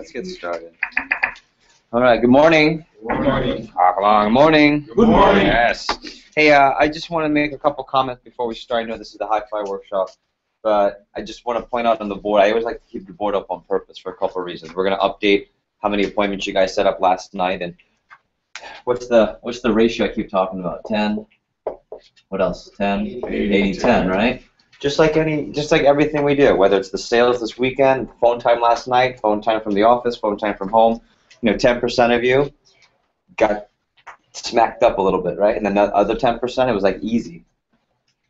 Let's get started. All right, good morning. Good morning. Good morning. Good morning. Yes. Hey, I just want to make a couple comments before we start. I know this is the high-fly workshop, but I just want to point out on the board, I always like to keep the board up on purpose for a couple of reasons. We're going to update how many appointments you guys set up last night, and what's the ratio I keep talking about? 10? What else? 10? 80-10, right? Just like everything we do, whether it's the sales this weekend, phone time last night, phone time from the office, phone time from home, 10% of you got smacked up a little bit, right? And then the other 10%, it was like easy,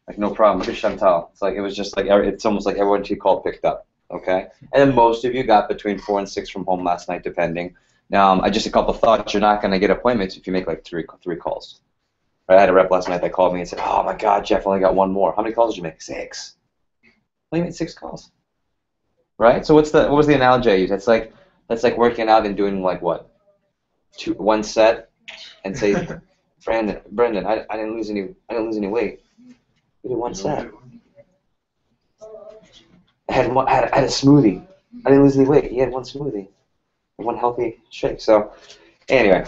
like no problem. Look at Chantal. It's almost like everyone she called picked up, okay? And then most of you got between 4 and 6 from home last night, depending. Now, just a couple thoughts. You're not going to get appointments if you make like three calls. I had a rep last night that called me and said, "Oh my God, Jeff, I only got one more." How many calls did you make? 6. Well, you made 6 calls, right? So what was the analogy I used? That's like working out and doing like what? One set, and say, Brendan, I didn't lose any weight. You did one set. I had a smoothie. I didn't lose any weight. You had one smoothie, one healthy shake. So anyway,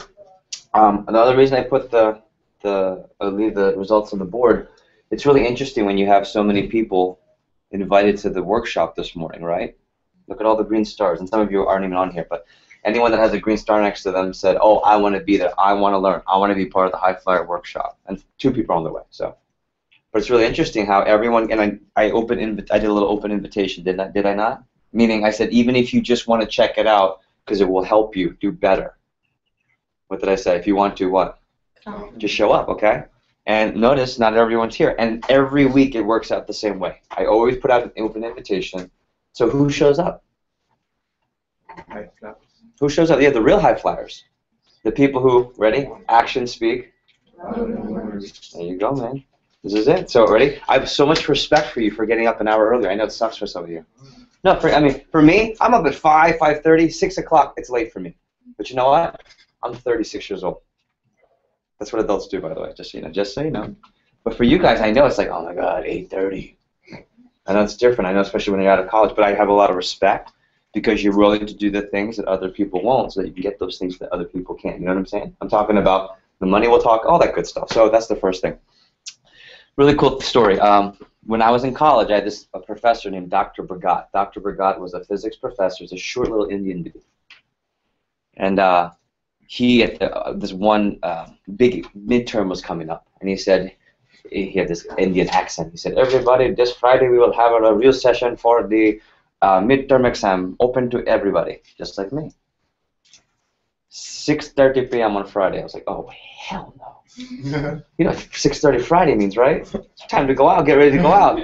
another reason I put leave the results on the board. It's really interesting when you have so many people invited to the workshop this morning, right? Look at all the green stars, and some of you aren't even on here, but anyone that has a green star next to them said, "Oh, I want to be there. I want to learn. I want to be part of the High Flyer workshop." And 2 people are on the way. So, but it's really interesting how everyone. And I did a little open invitation. Did I not? Meaning, I said even if you just want to check it out because it will help you do better. What did I say? If you want to, what? Just show up, okay? And notice not everyone's here. And every week it works out the same way. I always put out an open invitation. So who shows up? High flyers. Who shows up? Yeah, the real high flyers. The people who, ready? Action, speak. There you go, man. This is it. So, ready? I have so much respect for you for getting up an hour earlier. I know it sucks for some of you. No, for me, I'm up at 5, 5:30, 6 o'clock. It's late for me. But you know what? I'm 36 years old. That's what adults do, by the way, just so you know. But for you guys, I know it's like, oh my God, 8:30. I know it's different. I know, especially when you're out of college. But I have a lot of respect because you're willing to do the things that other people won't, so that you can get those things that other people can't. You know what I'm saying? I'm talking about the money we'll talk, all that good stuff. So that's the first thing. Really cool story. When I was in college, I had a professor named Dr. Bhagat. Dr. Bhagat was a physics professor. He's a short little Indian dude. And he had this one big midterm was coming up, and he said, he had this Indian accent. He said, "Everybody, this Friday we will have a review session for the midterm exam, open to everybody," just like me. 6:30 p.m. on Friday. I was like, oh, hell no. 6:30 Friday means, right? It's time to go out, get ready to go out.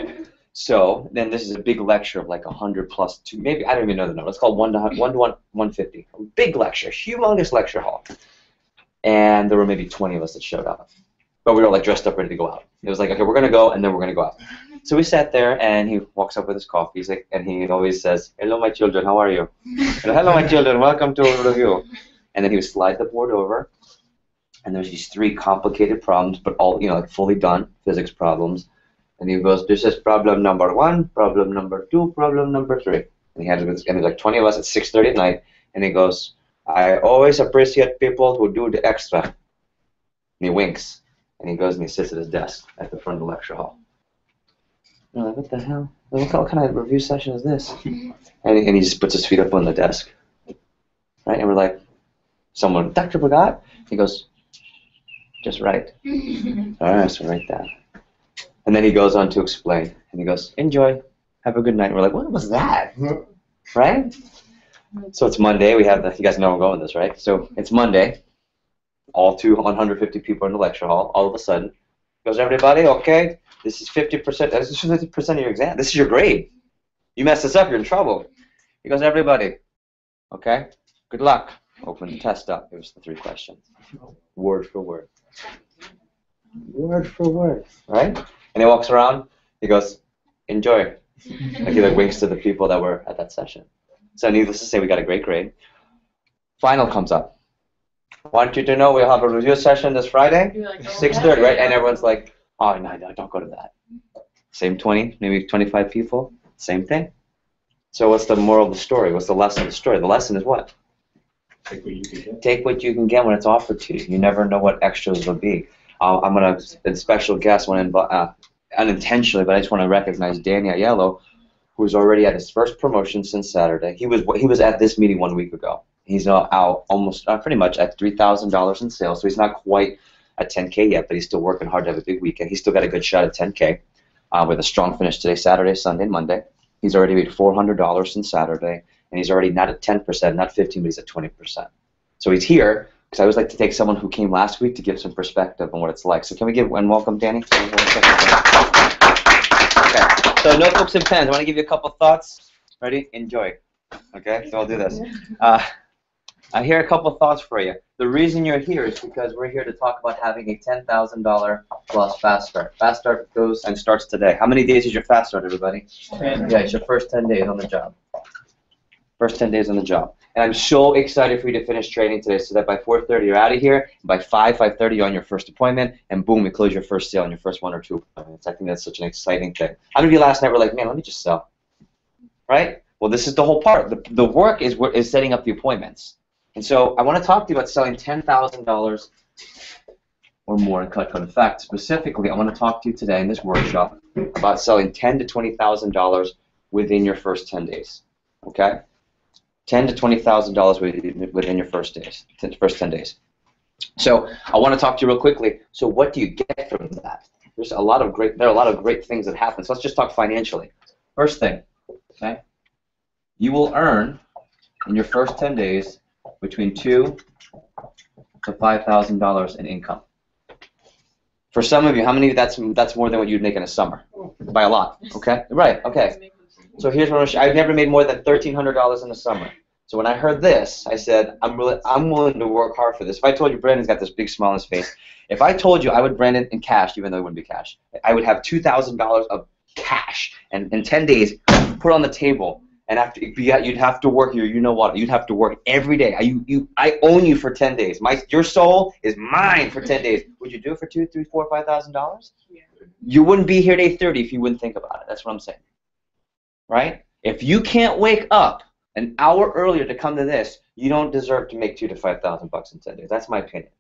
So then this is a big lecture of like 100 plus, maybe, I don't even know the number. It's called 1 to 150. A big lecture, humongous lecture hall. And there were maybe 20 of us that showed up. But we were like dressed up, ready to go out. It was like, okay, we're going to go, and then we're going to go out. So we sat there, and he walks up with his coffee, and he always says, "Hello, my children, how are you?" "Hello, my children, welcome to a review." And then he would slide the board over, and there's these 3 complicated problems, but all, like fully done physics problems. And he goes, "This is problem number 1, problem number 2, problem number 3. And he had there's like 20 of us at 6:30 at night, and he goes, "I always appreciate people who do the extra." And he winks, and he goes and he sits at his desk at the front of the lecture hall. And I'm like, what the hell? What kind of review session is this? And he just puts his feet up on the desk, right? And we're like, someone, "Dr. Bhagat?" He goes, "Just write." All right, so write that. And then he goes on to explain, and he goes, "Enjoy, have a good night." And we're like, what was that? Right? So it's Monday. We have you guys know I'm going with this, right? So it's Monday. All 150 people in the lecture hall. All of a sudden, goes, "Everybody, okay? This is 50%. This is 50% of your exam. This is your grade. You mess this up, you're in trouble." He goes, "Everybody, okay? Good luck." Open the test up. It was the 3 questions, word for word. Word for word, right? And he walks around, he goes, "Enjoy." Like he winks to the people that were at that session. So needless to say, we got a great grade. Final comes up. "Want you to know we'll have a review session this Friday, 6:30, right?" And everyone's like, "Oh, no, don't go to that." Same 20, maybe 25 people, same thing. So what's the moral of the story? What's the lesson of the story? The lesson is what? Take what you can get. Take what you can get when it's offered to you. You never know what extras will be. I'm going to, a special guest, unintentionally, but I just want to recognize Danny Aiello, who's already at his first promotion since Saturday. He was at this meeting 1 week ago. He's now out almost pretty much at $3,000 in sales, so he's not quite at 10K yet, but he's still working hard to have a big weekend. He's still got a good shot at 10K with a strong finish today, Saturday, Sunday, and Monday. He's already made $400 since Saturday, and he's already not at 10%, not 15%, but he's at 20%. So he's here because I always like to take someone who came last week to give some perspective on what it's like. So can we give and welcome Danny? Okay. So notebooks and pens. I want to give you a couple thoughts. Ready? Enjoy. Okay. So I'll do this. I hear a couple thoughts for you. The reason you're here is because we're here to talk about having a $10,000 plus fast start. Fast start goes and starts today. How many days is your fast start, everybody? 10. Yeah, it's your first 10 days on the job. First 10 days on the job. And I'm so excited for you to finish training today so that by 4:30 you're out of here, and by 5:30 you're on your first appointment, and boom, we close your first sale on your first 1 or 2 appointments. I think that's such an exciting thing. How many of you last night were like, man, let me just sell? Right? Well, this is the whole part. The work is setting up the appointments. And so I want to talk to you about selling $10,000 or more in cut code. In fact, specifically, I want to talk to you today in this workshop about selling $10,000 to $20,000 within your first 10 days. Okay? $10,000 to $20,000 within your first 10 days. So I want to talk to you real quickly. So what do you get from that? There are a lot of great things that happen. So let's just talk financially. First thing, okay? You will earn in your first 10 days between $2,000 to $5,000 in income. For some of you, how many of you that's more than what you'd make in a summer? By a lot. Okay? Right. Okay. So here's what I've never made more than $1,300 in the summer. So when I heard this, I said, I'm willing to work hard for this. If I told you Brandon's got this big smile on his face, if I told you I would Brandon in cash, even though it wouldn't be cash, I would have $2,000 of cash, and in 10 days, put on the table, and you'd have to work here. You know what? You'd have to work every day. I own you for 10 days. Your soul is mine for 10 days. Would you do it for $2,000, $3,000, $4,000, $5,000? Yeah. You wouldn't be here at 8:30 if you wouldn't think about it. That's what I'm saying. Right? If you can't wake up an hour earlier to come to this, you don't deserve to make $2,000 to $5,000 in 10 days. That's my opinion.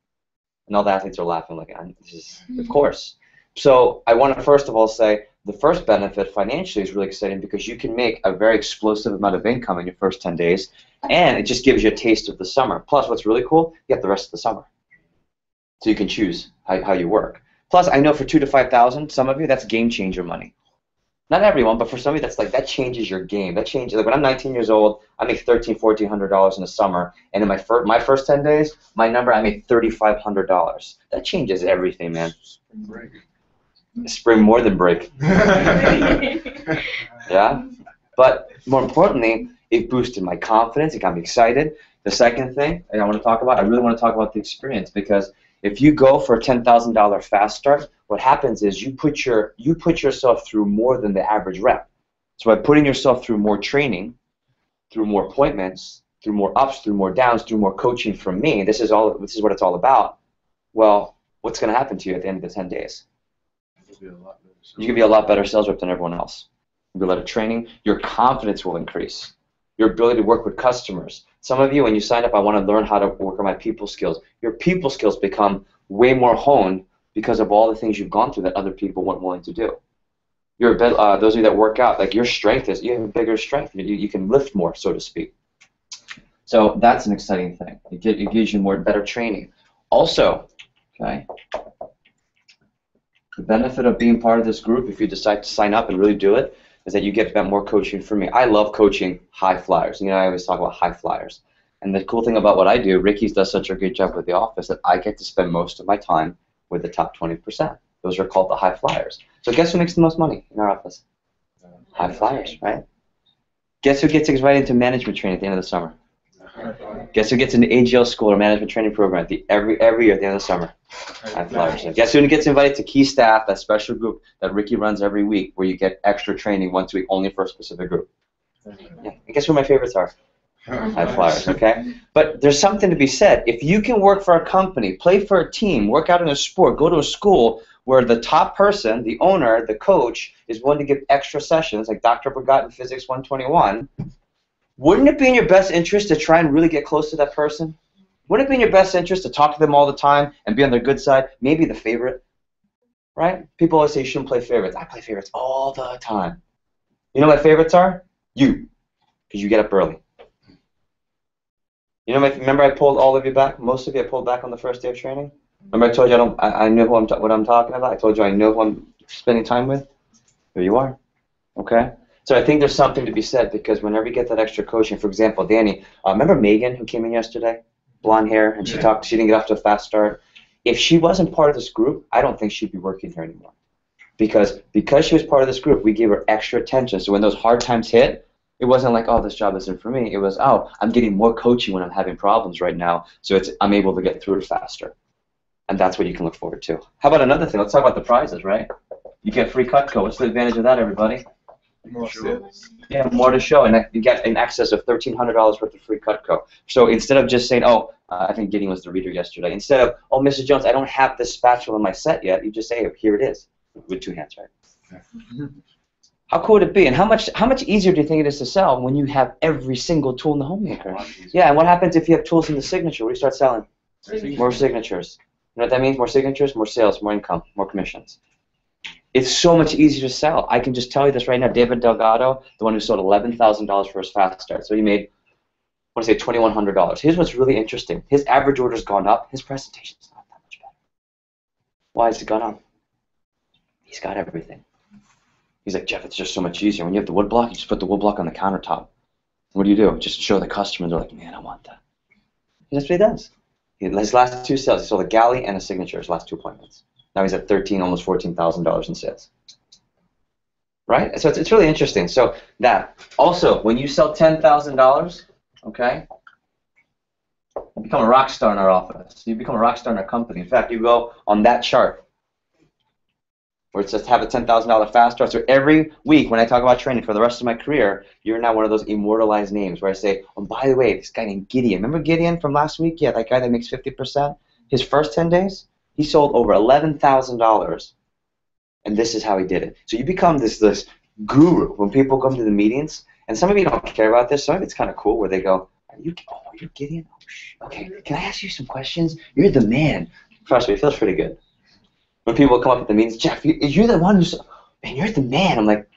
And all the athletes are laughing like, of course. So I want to first of all say the first benefit financially is really exciting because you can make a very explosive amount of income in your first 10 days, and it just gives you a taste of the summer. Plus, what's really cool, you get the rest of the summer. So you can choose how you work. Plus, I know for $2,000 to $5,000, some of you, that's game changer money. Not everyone, but for some of you, that changes your game. That changes. Like when I'm 19 years old, I make $1,300, $1,400 in the summer, and in my first 10 days, my number, I make $3,500. That changes everything, man. Break. Spring more than break. Yeah? But more importantly, it boosted my confidence. It got me excited. The second thing I really want to talk about the experience, because if you go for a $10,000 fast start, what happens is you put yourself through more than the average rep. So by putting yourself through more training, through more appointments, through more ups, through more downs, through more coaching from me, this is what it's all about. Well, what's going to happen to you at the end of the 10 days? You can be a lot better sales rep than everyone else. You'll be a lot of training. Your confidence will increase. Your ability to work with customers. Some of you, when you sign up, I want to learn how to work on my people skills. Your people skills become way more honed because of all the things you've gone through that other people weren't willing to do. Those of you that work out, like your strength is, you have a bigger strength. You can lift more, so to speak. So that's an exciting thing. It gives you better training. Also, okay, the benefit of being part of this group, if you decide to sign up and really do it, is that you get more coaching from me. I love coaching high flyers. You know, I always talk about high flyers. And the cool thing about what I do, Ricky's does such a good job with the office that I get to spend most of my time with the top 20%. Those are called the high flyers. So guess who makes the most money in our office? High flyers, right? Guess who gets invited into management training at the end of the summer? Guess who gets into AGL school or management training program every year at the end of the summer? High flyers. Guess who gets invited to key staff, that special group that Ricky runs every week where you get extra training once a week only for a specific group? Yeah. And guess who my favorites are? High flyers, okay? But there's something to be said. If you can work for a company, play for a team, work out in a sport, go to a school where the top person, the owner, the coach, is willing to give extra sessions, like Dr. Burgat in Physics 121, wouldn't it be in your best interest to try and really get close to that person? Wouldn't it be in your best interest to talk to them all the time and be on their good side, maybe the favorite? Right? People always say you shouldn't play favorites. I play favorites all the time. You know what my favorites are? You, because you get up early. You know, remember I pulled all of you back? Most of you I pulled back on the first day of training? Remember I told you I knew what I'm talking about? I told you I know who I'm spending time with? Here you are. Okay? So I think there's something to be said, because whenever you get that extra coaching, for example, Danny, remember Megan who came in yesterday? Blonde hair, and she didn't get off to a fast start. If she wasn't part of this group, I don't think she'd be working here anymore. Because she was part of this group, we gave her extra attention. So when those hard times hit, it wasn't like, oh, this job isn't for me. It was, oh, I'm getting more coaching when I'm having problems right now, so I'm able to get through it faster. And that's what you can look forward to. How about another thing? Let's talk about the prizes, right? You get free Cutco. What's the advantage of that, everybody? More sales. Yeah, more to show, and you get in excess of $1,300 worth of free Cutco. So instead of just saying, oh, I think Gideon was the reader yesterday, instead of, oh, Mrs. Jones, I don't have this spatula in my set yet, you just say, oh, here it is, with two hands, right? Yeah. How cool would it be, and how much easier do you think it is to sell when you have every single tool in the homemaker? Yeah, and what happens if you have tools in the signature? What do you start selling? More signatures. You know what that means? More signatures, more sales, more income, more commissions. It's so much easier to sell. I can just tell you this right now. David Delgado, the one who sold $11,000 for his fast start, so he made, I want to say, $2,100. Here's what's really interesting. His average order's gone up. His presentation's not that much better. Why has it gone up? He's got everything. He's like, Jeff, it's just so much easier. When you have the wood block, you just put the wood block on the countertop. What do? Just show the customer. They're like, man, I want that. And that's what he does. His last two sales, he sold a galley and a signature, his last 2 appointments. Now he's at almost $14,000 in sales. Right? So it's really interesting. So that. Also, when you sell $10,000, okay, you become a rock star in our office. You become a rock star in our company. In fact, you go on that chart where it says have a $10,000 fast start. So every week when I talk about training for the rest of my career, you're now one of those immortalized names where I say, oh, by the way, this guy named Gideon. Remember Gideon from last week? Yeah, that guy that makes 50%. His first 10 days, he sold over $11,000. And this is how he did it. So you become this guru when people come to the meetings. And some of you don't care about this. Some of it's kind of cool where they go, you're Gideon? Oh, okay, can I ask you some questions? You're the man. Trust me, it feels pretty good. When people come up at the meetings, Jeff, you're the one who's, man, you're the man. I'm like,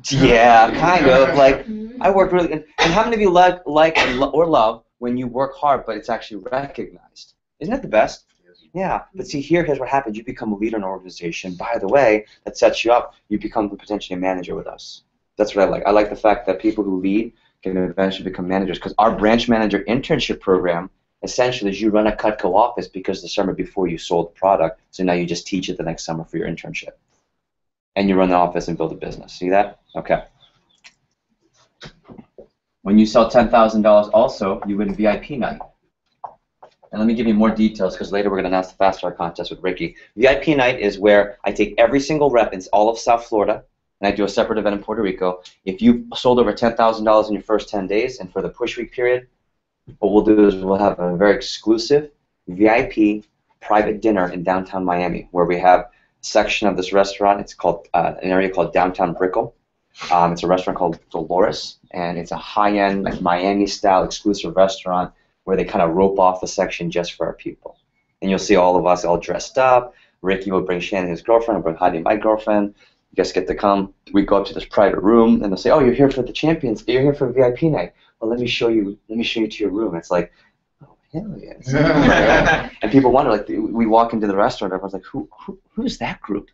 yeah, kind of. Like, I work really, and how many of you like or love when you work hard, but it's actually recognized? Isn't that the best? Yeah, but see, here's what happens. You become a leader in an organization. By the way, that sets you up. You become potentially a manager with us. That's what I like. I like the fact that people who lead can eventually become managers, because our branch manager internship program essentially is you run a Cutco office because the summer before you sold the product, so now you just teach it the next summer for your internship. And you run the office and build a business. See that? Okay. When you sell $10,000 also, you win VIP night. And let me give you more details, because later we're going to announce the Fast Start contest with Ricky. VIP night is where I take every single rep in all of South Florida, and I do a separate event in Puerto Rico. If you've sold over $10,000 in your first 10 days, and for the push week period, what we'll do is we'll have a very exclusive VIP private dinner in downtown Miami, where we have a section of this restaurant. It's called an area called Downtown Brickell. It's a restaurant called Dolores, and it's a high-end, like Miami-style exclusive restaurant where they kind of rope off the section just for our people. And you'll see all of us all dressed up. Ricky will bring Shannon, his girlfriend, I'll bring Heidi, my girlfriend. You guys get to come. We go up to this private room, and they'll say, "Oh, you're here for the champions. You're here for VIP night. Well, let me show you. Let me show you to your room." It's like, oh, hell yes. And people wonder, like, we walk into the restaurant, everyone's like, who's that group,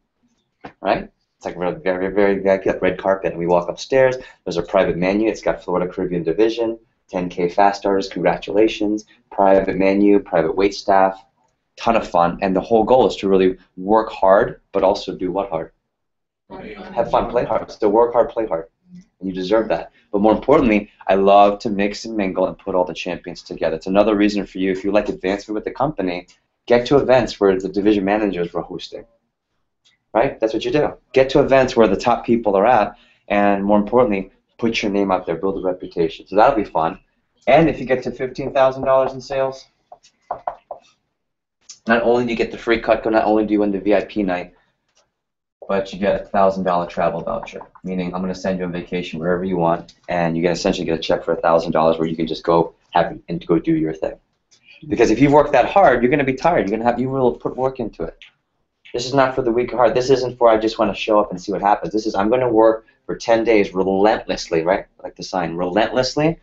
right? It's like very, very VIP, like red carpet, and we walk upstairs. There's a private menu. It's got Florida Caribbean Division, 10K fast starters. Congratulations. Private menu, private wait staff, ton of fun, and the whole goal is to really work hard, but also do what hard? Have fun, play hard. So work hard, play hard. And you deserve that. But more importantly, I love to mix and mingle and put all the champions together. It's another reason for you, if you like advancement with the company, get to events where the division managers were hosting. Right? That's what you do. Get to events where the top people are at, and more importantly, put your name out there, build a reputation. So that'll be fun. And if you get to $15,000 in sales, Not only do you get the free Cutco, not only do you win the VIP night, but you get a $1,000 travel voucher. Meaning, I'm going to send you on vacation wherever you want, and you can essentially get a check for $1,000 where you can just go have and go do your thing. Because if you've worked that hard, you're going to be tired. You will put work into it. This is not for the weak of heart. This isn't for I just want to show up and see what happens. This is I'm going to work for 10 days relentlessly, right? Like the sign, relentlessly,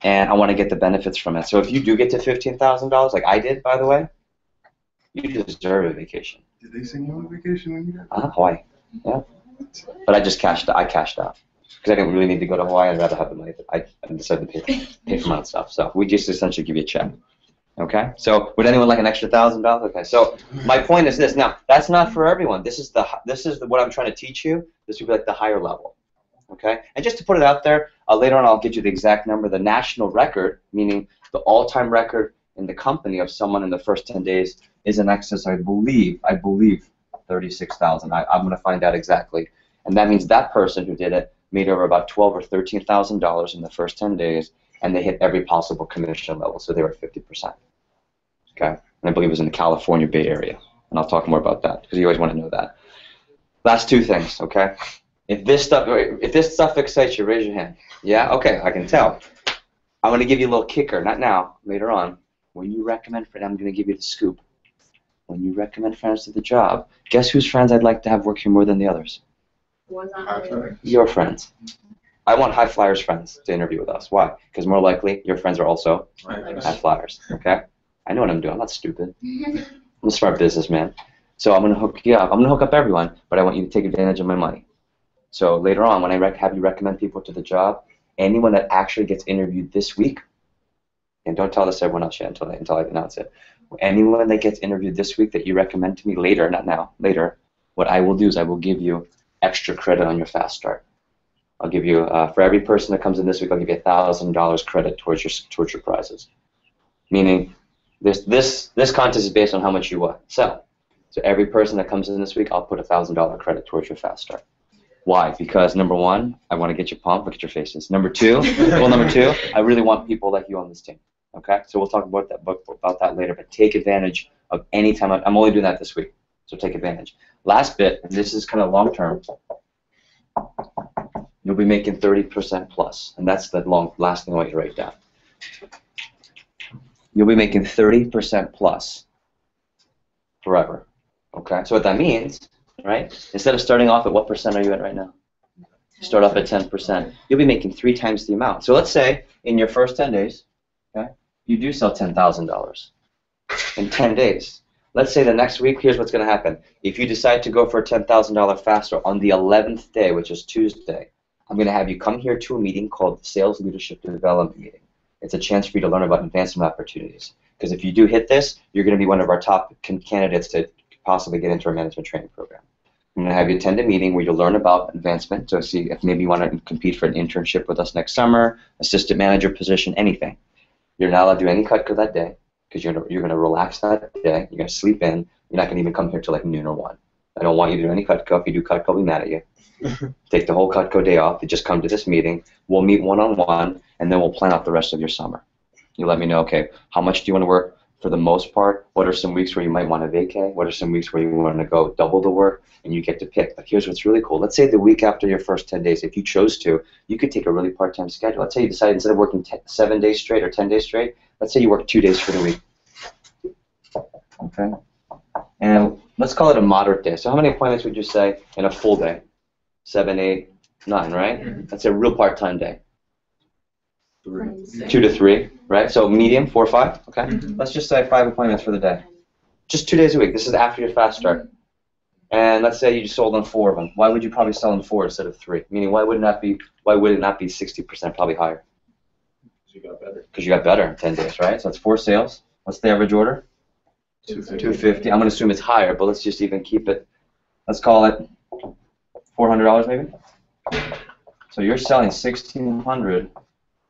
and I want to get the benefits from it. So if you do get to $15,000, like I did, by the way, you deserve a vacation. Did they send you on vacation when you got there? Hawaii. Yeah. But I just cashed out. Because I didn't really need to go to Hawaii. I'd rather have the money. I decided to pay for my own stuff. So we just essentially give you a check. Okay? So would anyone like an extra $1,000? Okay. So my point is this. Now, that's not for everyone. This is what I'm trying to teach you. This would be like the higher level. Okay? And just to put it out there, later on I'll get you the exact number. The national record, meaning the all-time record in the company of someone in the first 10 days is in excess, I believe, 36,000. I'm going to find out exactly. And that means that person who did it made over about $12,000 or $13,000 in the first 10 days, and they hit every possible commission level, so they were 50%. Okay? And I believe it was in the California Bay Area. And I'll talk more about that, because you always want to know that. Last two things, okay? If this stuff excites you, raise your hand. Yeah? Okay, I can tell. I'm going to give you a little kicker, not now, later on. When you recommend friends, I'm going to give you the scoop. When you recommend friends to the job, guess whose friends I'd like to have work here more than the others? Your friends. I want high flyers friends to interview with us. Why? Because more likely your friends are also high flyers. Okay? I know what I'm doing. I'm not stupid. I'm a smart businessman. So I'm going to hook you up. I'm going to hook up everyone, but I want you to take advantage of my money. So later on, when I have you recommend people to the job, anyone that actually gets interviewed this week, and don't tell this to everyone else yet until I announce it. Anyone that gets interviewed this week that you recommend to me later, not now, later, what I will do is I will give you extra credit on your fast start. I'll give you, for every person that comes in this week, I'll give you $1,000 credit towards your prizes. Meaning, this contest is based on how much you sell. So every person that comes in this week, I'll put $1,000 credit towards your fast start. Why? Because number one, I want to get you pumped, look at your faces. Number two, I really want people like you on this team. Okay, so we'll talk about that later. But take advantage of any time. I'm only doing that this week, so take advantage. Last bit, and this is kind of long term. You'll be making 30% plus, and that's the last thing I want you to write down. You'll be making 30% plus forever. Okay, so what that means, right? Instead of starting off at what percent are you at right now? Start off at 10%. You'll be making 3 times the amount. So let's say in your first 10 days, okay, you do sell $10,000 in 10 days. Let's say the next week, here's what's going to happen. If you decide to go for a $10,000 faster on the 11th day, which is Tuesday, I'm going to have you come here to a meeting called the Sales Leadership Development Meeting. It's a chance for you to learn about advancement opportunities. Because if you do hit this, you're going to be one of our top candidates to possibly get into our management training program. I'm going to have you attend a meeting where you'll learn about advancement, so see if maybe you want to compete for an internship with us next summer, assistant manager position, anything. You're not allowed to do any Cutco that day because you're going to relax that day. You're going to sleep in. You're not going to even come here till like noon or 1. I don't want you to do any Cutco. If you do Cutco, I'll be mad at you. Take the whole Cutco day off. You just come to this meeting. We'll meet one-on-one, and then we'll plan out the rest of your summer. You let me know, okay, how much do you want to work for the most part? What are some weeks where you might want to vacate? What are some weeks where you want to go double the work? And you get to pick. But here's what's really cool. Let's say the week after your first 10 days, if you chose to, you could take a really part-time schedule. Let's say you decide instead of working 7 days straight or 10 days straight, let's say you work 2 days for the week. Okay? And let's call it a moderate day. So how many appointments would you say in a full day? 7, 8, 9, right? That's a real part-time day. 2 to 3, right? So medium, 4 or 5, okay? Let's just say 5 appointments for the day. Just 2 days a week. This is after your fast start. And let's say you just sold on 4 of them. Why would you probably sell on 4 instead of 3? Meaning, why would it not be 60%, probably higher? You got better. Because you got better in 10 days, right? So that's 4 sales. What's the average order? 250. I'm going to assume it's higher, but let's just even keep it. Let's call it $400 maybe. So you're selling $1,600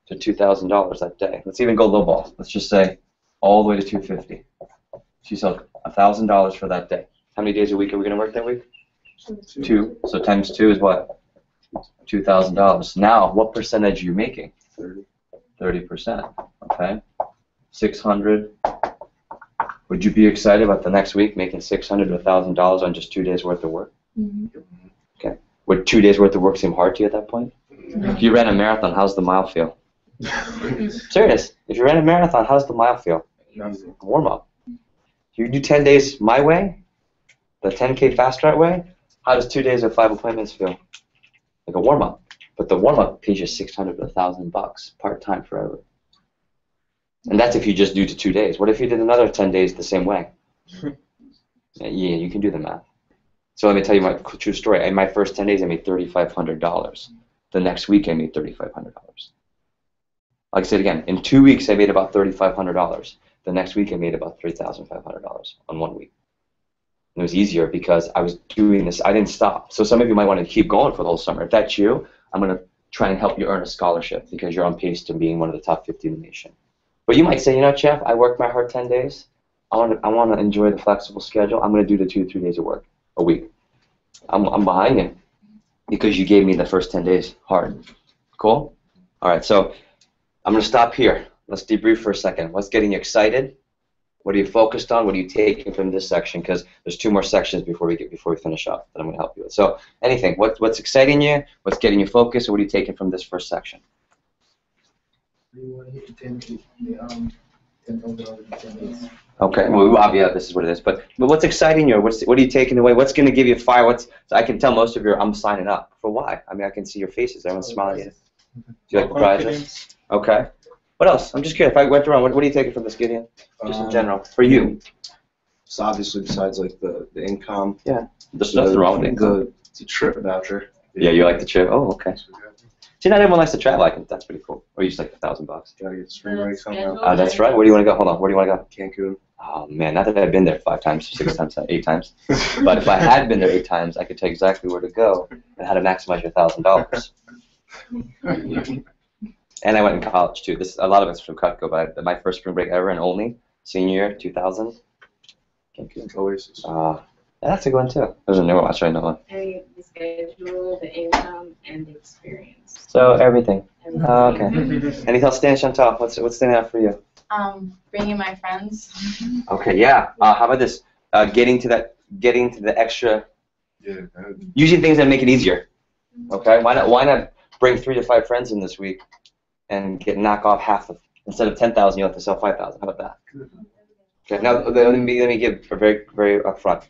to $2,000 that day. Let's even go lowball. Let's just say all the way to $250. She sells $1,000 for that day. How many days a week are we going to work that week? 2. So times 2 is what? $2,000. Now, what percentage are you making? 30%. Okay. 600 Would you be excited about the next week making $600 to $1,000 on just 2 days worth of work? Mm-hmm. Okay. Would 2 days worth of work seem hard to you at that point? If you ran a marathon, how's the mile feel? Serious. If you ran a marathon, how's the mile feel? Warm up. You do 10 days my way, the 10K fast start way. How does 2 days of 5 appointments feel? Like a warm up. But the warm up pays you $600 to $1,000 part time forever. And that's if you just do to 2 days. What if you did another 10 days the same way? Yeah, you can do the math. So let me tell you my true story. In my first 10 days, I made $3,500. The next week, I made $3,500. Like I said again, in 2 weeks, I made about $3,500. The next week, I made about $3,500 on 1 week. And it was easier because I was doing this. I didn't stop. So some of you might want to keep going for the whole summer. If that's you, I'm going to try and help you earn a scholarship because you're on pace to being one of the top 50 in the nation. But you might say, you know, Jeff, I worked my heart 10 days. I want to enjoy the flexible schedule. I'm going to do the 2 to 3 days of work a week. I'm behind you because you gave me the first 10 days hard. Cool? All right, so I'm going to stop here. Let's debrief for a second. What's getting you excited? What are you focused on? What are you taking from this section? Because there's 2 more sections before we finish up that I'm going to help you with. So anything, what's exciting you? What's getting you focused? Or what are you taking from this first section? You want to hit the 10,000 in 10 days. Okay, well, obviously this is what it is. But what's exciting you? What are you taking away? What's going to give you fire? So I can tell most of you, I'm signing up. For why? I mean, I can see your faces. Everyone's smiling at you. Do you like the prizes? Okay. What else? I'm just curious. If I went around, what are you taking from this, Gideon? Just in general, for you. So obviously, besides like the income. Yeah. There's nothing wrong with income. The trip voucher. Yeah, you like the trip? Oh, okay. See, not everyone likes to travel. That's pretty cool. Or you just like $1,000. Gotta get spring break somehow. That's right. Where do you want to go? Hold on. Where do you want to go? Cancun. Oh man, not that I've been there 5 times, 6 times, 8 times. But if I had been there 8 times, I could tell you exactly where to go and how to maximize your $1,000. And I went in college too. A lot of it's from Cutco, but my first spring break ever and only senior year, 2000. Cancun. Oasis. Yeah, that's a good one too. There's a new one. I'll show you another one. The schedule, the income, and the experience. So everything. Okay. Anything else standing on top? What's standing out for you? Bringing my friends. Okay, yeah. How about this? Getting to the extra. Yeah. Using things that make it easier. Okay. Why not bring 3 to 5 friends in this week, and knock off half of instead of 10,000, you have to sell 5,000. How about that? Okay. Now let me give a very very upfront.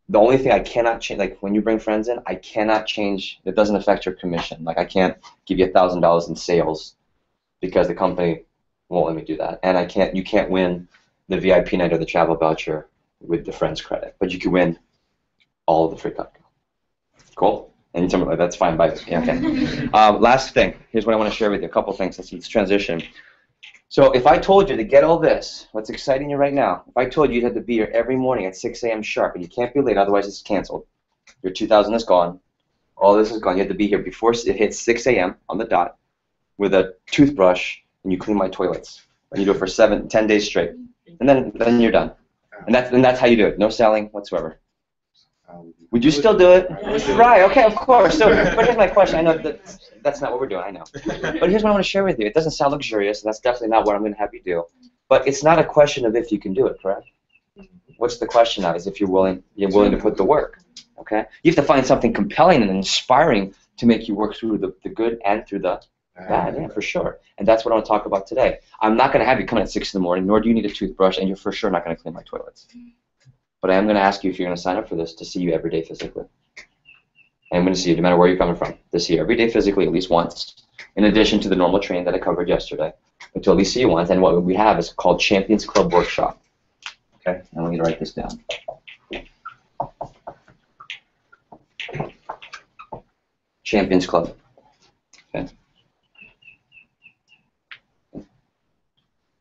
The only thing I cannot change, like when you bring friends in, I cannot change. It doesn't affect your commission. Like I can't give you $1,000 in sales because the company won't let me do that. And you can't win the VIP night or the travel voucher with the friends credit, but you can win all of the free Cutco. Cool? And you tell me, like, that's fine. Bye. Yeah, okay. Last thing. Here's what I want to share with you. A couple things. Let's transition. So if I told you to get all this, what's exciting you right now, if I told you you'd have to be here every morning at 6 a.m. sharp, and you can't be late, otherwise it's canceled. Your 2,000 is gone. All this is gone. You have to be here before it hits 6 a.m. on the dot with a toothbrush, and you clean my toilets. And you do it for 10 days straight. And then you're done. And that's how you do it. No selling whatsoever. Would you still do it? Right, okay, of course. So, but here's my question. I know that's not what we're doing, I know. But here's what I want to share with you. It doesn't sound luxurious, and that's definitely not what I'm going to have you do. But it's not a question of if you can do it, correct? What's the question now is if you're willing to put the work, okay? You have to find something compelling and inspiring to make you work through the good and through the bad, yeah, for sure. And that's what I want to talk about today. I'm not going to have you come in at 6 in the morning, nor do you need a toothbrush, and you're for sure not going to clean my toilets. But I am going to ask you if you're going to sign up for this to see you every day physically. And I'm going to see you no matter where you're coming from, to see you every day physically at least once, in addition to the normal training that I covered yesterday, but to at least see you once. And what we have is called Champions Club Workshop. Okay, I want you to write this down. Champions Club. Okay. And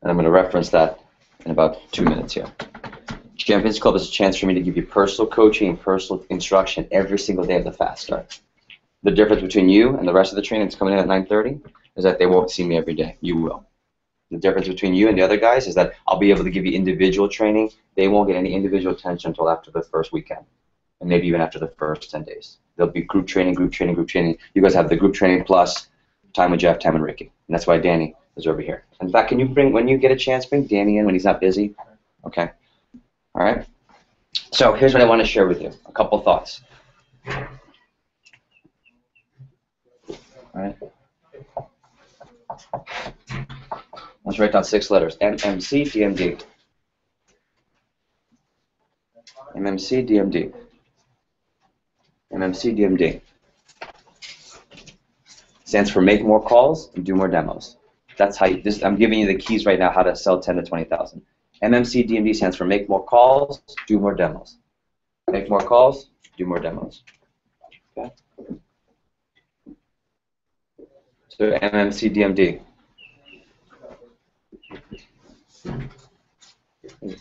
I'm going to reference that in about 2 minutes here. Champions Club is a chance for me to give you personal coaching and personal instruction every single day of the fast start. The difference between you and the rest of the training that's coming in at 9:30 is that they won't see me every day. You will. The difference between you and the other guys is that I'll be able to give you individual training. They won't get any individual attention until after the first weekend, and maybe even after the first 10 days. There'll be group training, group training, group training. You guys have the group training plus time with Jeff, time with Ricky, and that's why Danny is over here. In fact, can you when you get a chance, bring Danny in when he's not busy? Okay. All right. So here's what I want to share with you. A couple thoughts. All right. Let's write down 6 letters. MMC, DMD. MMC, DMD. MMC, DMD. Stands for make more calls and do more demos. That's how you, I'm giving you the keys right now how to sell 10 to 20,000. MMC, DMD stands for make more calls, do more demos. Make more calls, do more demos. Okay? So MMC, DMD.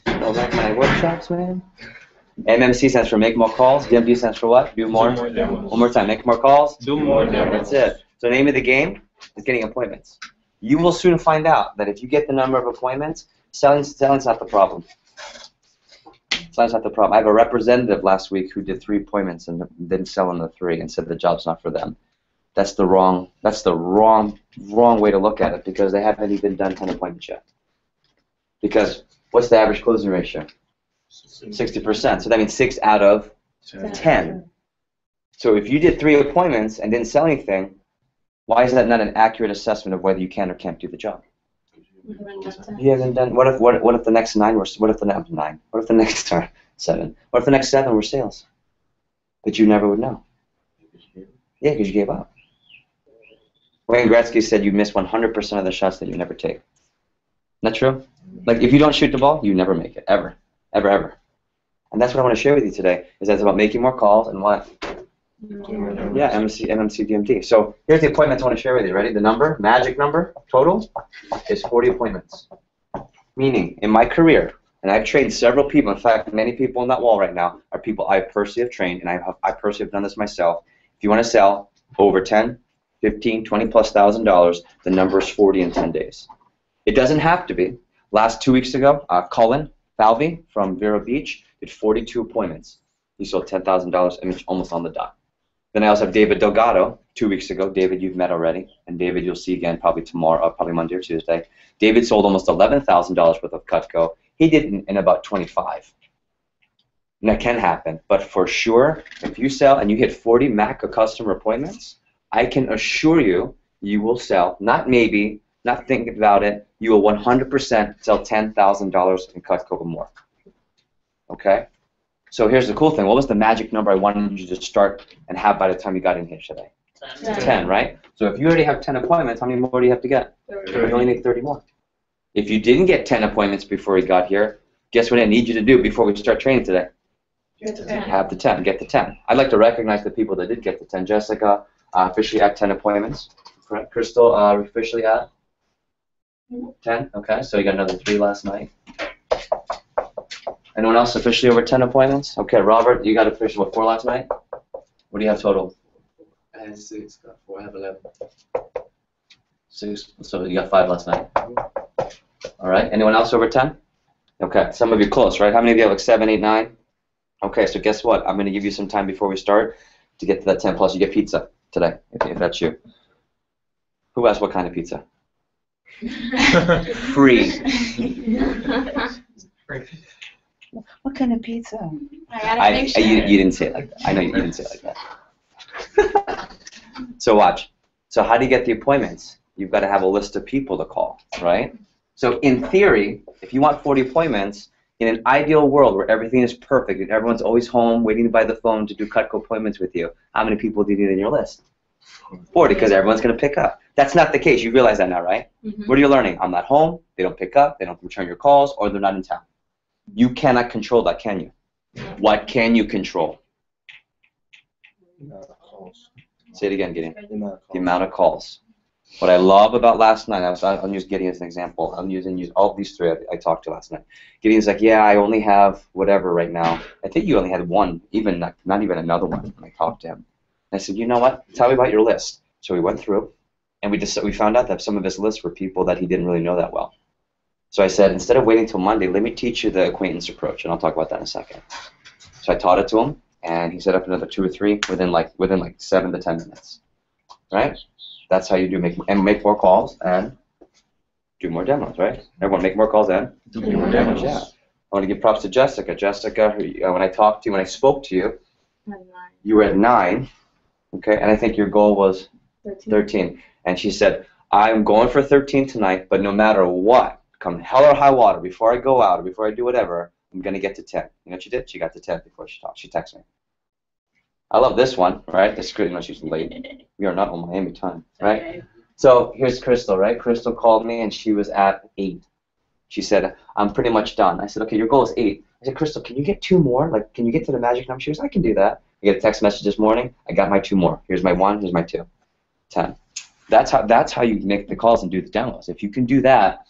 Oh, that's my workshops, man. MMC stands for make more calls. DMD stands for what? Do more? Do more demos. One more time. Make more calls. Do more demos. That's it. So the name of the game is getting appointments. You will soon find out that if you get the number of appointments, selling's not the problem. Selling's not the problem. I have a representative last week who did 3 appointments and didn't sell on the 3 and said the job's not for them. That's the wrong way to look at it because they haven't even done 10 appointments yet. Because what's the average closing ratio? 60%. So that means 6 out of 10. So if you did 3 appointments and didn't sell anything, why is that not an accurate assessment of whether you can or can't do the job? You haven't done. What if the next 9 were? What if the next 9? What if the next 7? What if the next 7 were sales? But you never would know. Yeah, because you gave up. Wayne Gretzky said you miss 100% of the shots that you never take. Isn't that true? Like if you don't shoot the ball, you never make it ever. Ever, ever. And that's what I want to share with you today, is that's about making more calls and what? Yeah, MMC, DMD. So here's the appointments I want to share with you. Ready? The number, magic number, total, is 40 appointments. Meaning, in my career, and I've trained several people, in fact, many people on that wall right now are people I personally have trained, and I personally have done this myself. If you want to sell over 10, 15, 20 plus $1,000, the number is 40 in 10 days. It doesn't have to be. Last 2 weeks ago, Cullen Falvey from Vero Beach did 42 appointments. He sold $10,000 and almost on the dot. Then I also have David Delgado, 2 weeks ago. David, you've met already. And David, you'll see again probably tomorrow, probably Monday or Tuesday. David sold almost $11,000 worth of Cutco. He did it in about 25. And that can happen. But for sure, if you sell and you hit 40 MAC customer appointments, I can assure you, you will sell, not maybe, not think about it, you will 100% sell $10,000 in Cutco or more. Okay? So here's the cool thing. What was the magic number I wanted you to start and have by the time you got in here today? 10, right? So if you already have 10 appointments, how many more do you have to get? 30. You only need 30 more. If you didn't get 10 appointments before you got here, guess what I need you to do before we start training today? Have the 10. Get the 10. I'd like to recognize the people that did get the 10. Jessica, officially at 10 appointments. Correct. Crystal, officially at 10. Okay, so you got another 3 last night. Anyone else officially over 10 appointments? Okay, Robert, you got officially, what, 4 last night? What do you have total? I have 6, got 4, I have 11. 6, so you got 5 last night. All right, anyone else over 10? Okay, some of you close, right? How many of you have like 7, 8, 9? Okay, so guess what? I'm going to give you some time before we start to get to that 10 plus. You get pizza today, if that's you. Who asked what kind of pizza? Free. What kind of pizza? You didn't say it like that. I know you didn't say it like that. So watch. So how do you get the appointments? You've got to have a list of people to call, right? So in theory, if you want 40 appointments, in an ideal world where everything is perfect and everyone's always home waiting by the phone to do Cutco appointments with you, how many people do you need in your list? 40, because everyone's going to pick up. That's not the case. You realize that now, right? Mm-hmm. What are you learning? I'm not home, they don't pick up, they don't return your calls, or they're not in town. You cannot control that, can you? What can you control? The amount of calls. Say it again, Gideon. The amount of calls. The amount of calls. What I love about last night, I'll use Gideon as an example. I'm using all these 3 I talked to last night. Gideon's like, yeah, I only have whatever right now. I think you only had 1, even not even another one when I talked to him. And I said, you know what? Tell me about your list. So we went through, and we found out that some of his lists were people that he didn't really know that well. So I said, instead of waiting till Monday, let me teach you the acquaintance approach, and I'll talk about that in a second. So I taught it to him, and he set up another 2 or 3 within like 7 to 10 minutes. Right? That's how you do make more calls and do more demos, right? Everyone make more calls and Do more demos. Yeah. want to give props to Jessica. Jessica, when I talked to you, when I spoke to you, you were at 9, okay, and I think your goal was 13. And she said, I'm going for 13 tonight, but no matter what, come hell or high water, before I go out or before I do whatever, I'm going to get to 10. You know what she did? She got to 10 before she talked. She texted me. I love this one, right? It's good. You know, she's late. We are not on Miami time, right? Okay. So here's Crystal, right? Crystal called me, and she was at 8. She said, I'm pretty much done. I said, okay, your goal is 8. I said, Crystal, can you get 2 more? Like, can you get to the magic number? She goes, I can do that. I get a text message this morning. I got my 2 more. Here's my 1. Here's my 2. 10. That's how you make the calls and do the downloads. If you can do that,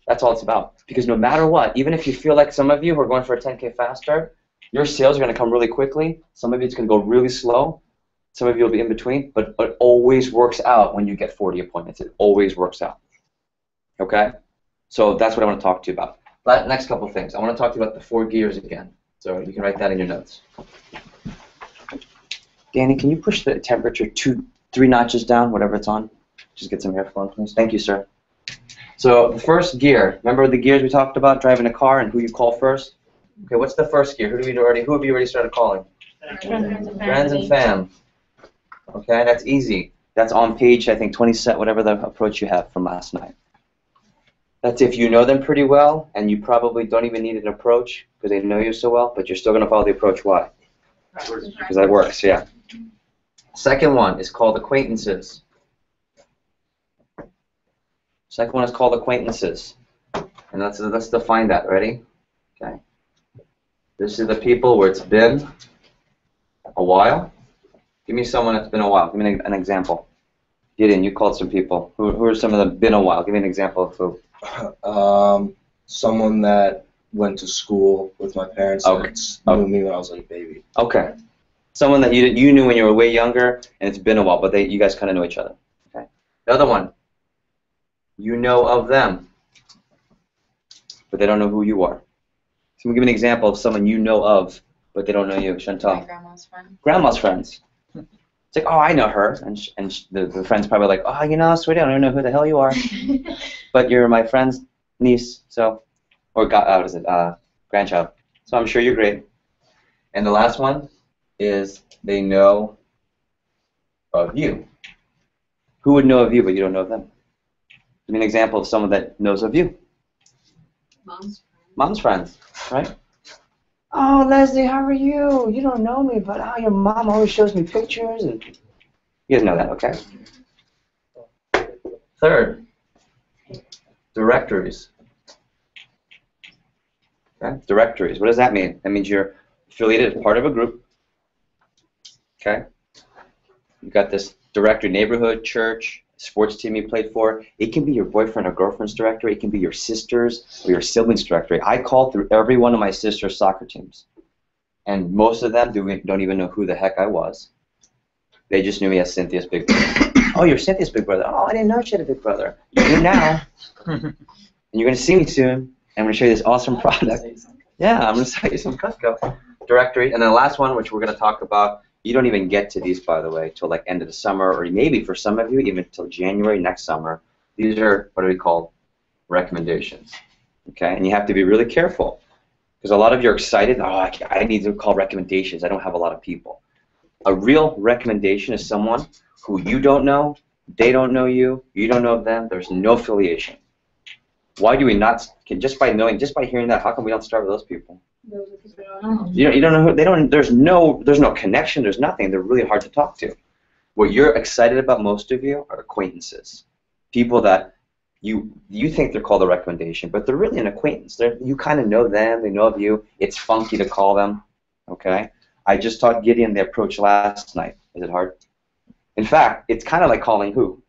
that's all it's about. Because no matter what, even if you feel like some of you who are going for a 10K faster, your sales are going to come really quickly. Some of you it's going to go really slow. Some of you will be in between. But it always works out when you get 40 appointments. It always works out. Okay? So that's what I want to talk to you about. Next couple of things. I want to talk to you about the 4 gears again. So you can write that in your notes. Danny, can you push the temperature 3 notches down, whatever it's on? Just get some airflow, please. Thank you, sir. So the first gear, remember the gears we talked about, driving a car and who you call first? Okay, what's the first gear? Who have you already started calling? Friends and fam. Okay, that's easy. That's on page, I think, 27, whatever the approach you have from last night. That's if you know them pretty well, and you probably don't even need an approach because they know you so well, but you're still going to follow the approach. Why? Because that works, yeah. Second one is called acquaintances. Second one is called acquaintances. And let's define that. Ready? Okay. This is the people where it's been a while. Give me someone that's been a while. Give me an example. Gideon, you called some people. Who are some of them been a while? Give me an example of who. Someone that went to school with my parents Okay. and knew me when I was like a baby. Okay. Someone that you knew when you were way younger, and it's been a while, but you guys kind of know each other. Okay. The other one, you know of them, but they don't know who you are. So give me an example of someone you know of, but they don't know you. Chantal. My grandma's friend. Grandma's friends. It's like, oh, I know her, and the friend's probably like, oh, you know, sweetie, I don't even know who the hell you are, but you're my friend's niece, so, or grandchild. So I'm sure you're great. And the last one is they know of you. Who would know of you, but you don't know of them? Give me an example of someone that knows of you. Mom's friends, right? Oh, Leslie, how are you? You don't know me, but your mom always shows me pictures. And you guys know that, okay? Third, directories. Okay? Directories. What does that mean? That means you're affiliated as part of a group. Okay? You've got this directory, neighborhood, church, sports team you played for. It can be your boyfriend or girlfriend's directory. It can be your sister's or your sibling's directory. I called through every one of my sister's soccer teams. And most of them don't even know who the heck I was. They just knew me as Cynthia's big brother. Oh, you're Cynthia's big brother. Oh, I didn't know she had a big brother. You do now. And you're going to see me soon. I'm going to show you this awesome product. Yeah, I'm going to show you some Costco directory. And then the last one, which we're going to talk about, you don't even get to these, by the way, till like end of the summer, or maybe for some of you, even till January next summer. These are what are we called? Recommendations. Okay, and you have to be really careful because a lot of you are excited. Oh, I need to call recommendations. I don't have a lot of people. A real recommendation is someone who you don't know, they don't know you, you don't know them. There's no affiliation. Why do we not? Just by hearing that, how come we don't start with those people? You don't know who they don't. There's no connection. There's nothing. They're really hard to talk to. What you're excited about, most of you, are acquaintances, people that you think they're called a recommendation, but they're really an acquaintance. You kind of know them. They know of you. It's funky to call them. Okay. I just taught Gideon the approach last night. Is it hard? In fact, it's kind of like calling who?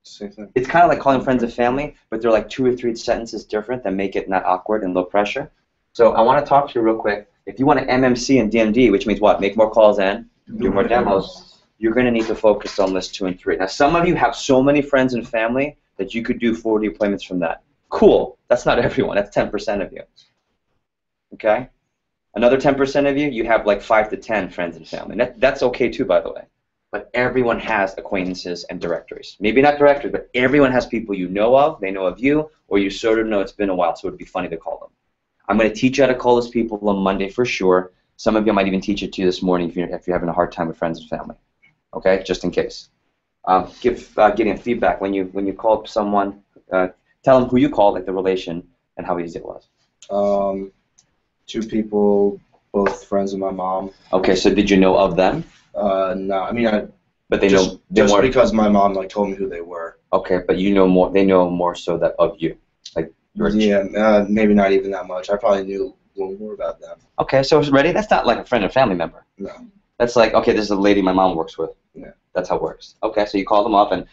Same thing. It's kind of like calling friends and family, but they're like 2 or 3 sentences different that make it not awkward and low pressure. So I want to talk to you real quick. If you want to MMC and DMD, which means what? Make more calls and do more demos. You're going to need to focus on list 2 and 3. Now, some of you have so many friends and family that you could do 40 appointments from that. Cool. That's not everyone. That's 10% of you. Okay? Another 10% of you, you have like 5 to 10 friends and family. That's okay too, by the way. But everyone has acquaintances and directories. Maybe not directories, but everyone has people you know of, they know of you, or you sort of know it's been a while, so it would be funny to call them. I'm going to teach you how to call those people on Monday for sure. Some of you might even teach it to you this morning if you're having a hard time with friends and family. Okay, just in case. Give Gideon feedback when you call someone. Tell them who you called, like the relation, and how easy it was. 2 people, both friends of my mom. Okay, so did you know of them? No, I mean, But they just, know they just more. because my mom like told me who they were. Okay, but you know more. They know more so that of you, like you're. Yeah, maybe not even that much. I probably knew a little more about them. Okay, so ready? That's not like a friend or family member. No. That's like, okay, this is a lady my mom works with. Yeah. That's how it works. Okay, so you call them up, and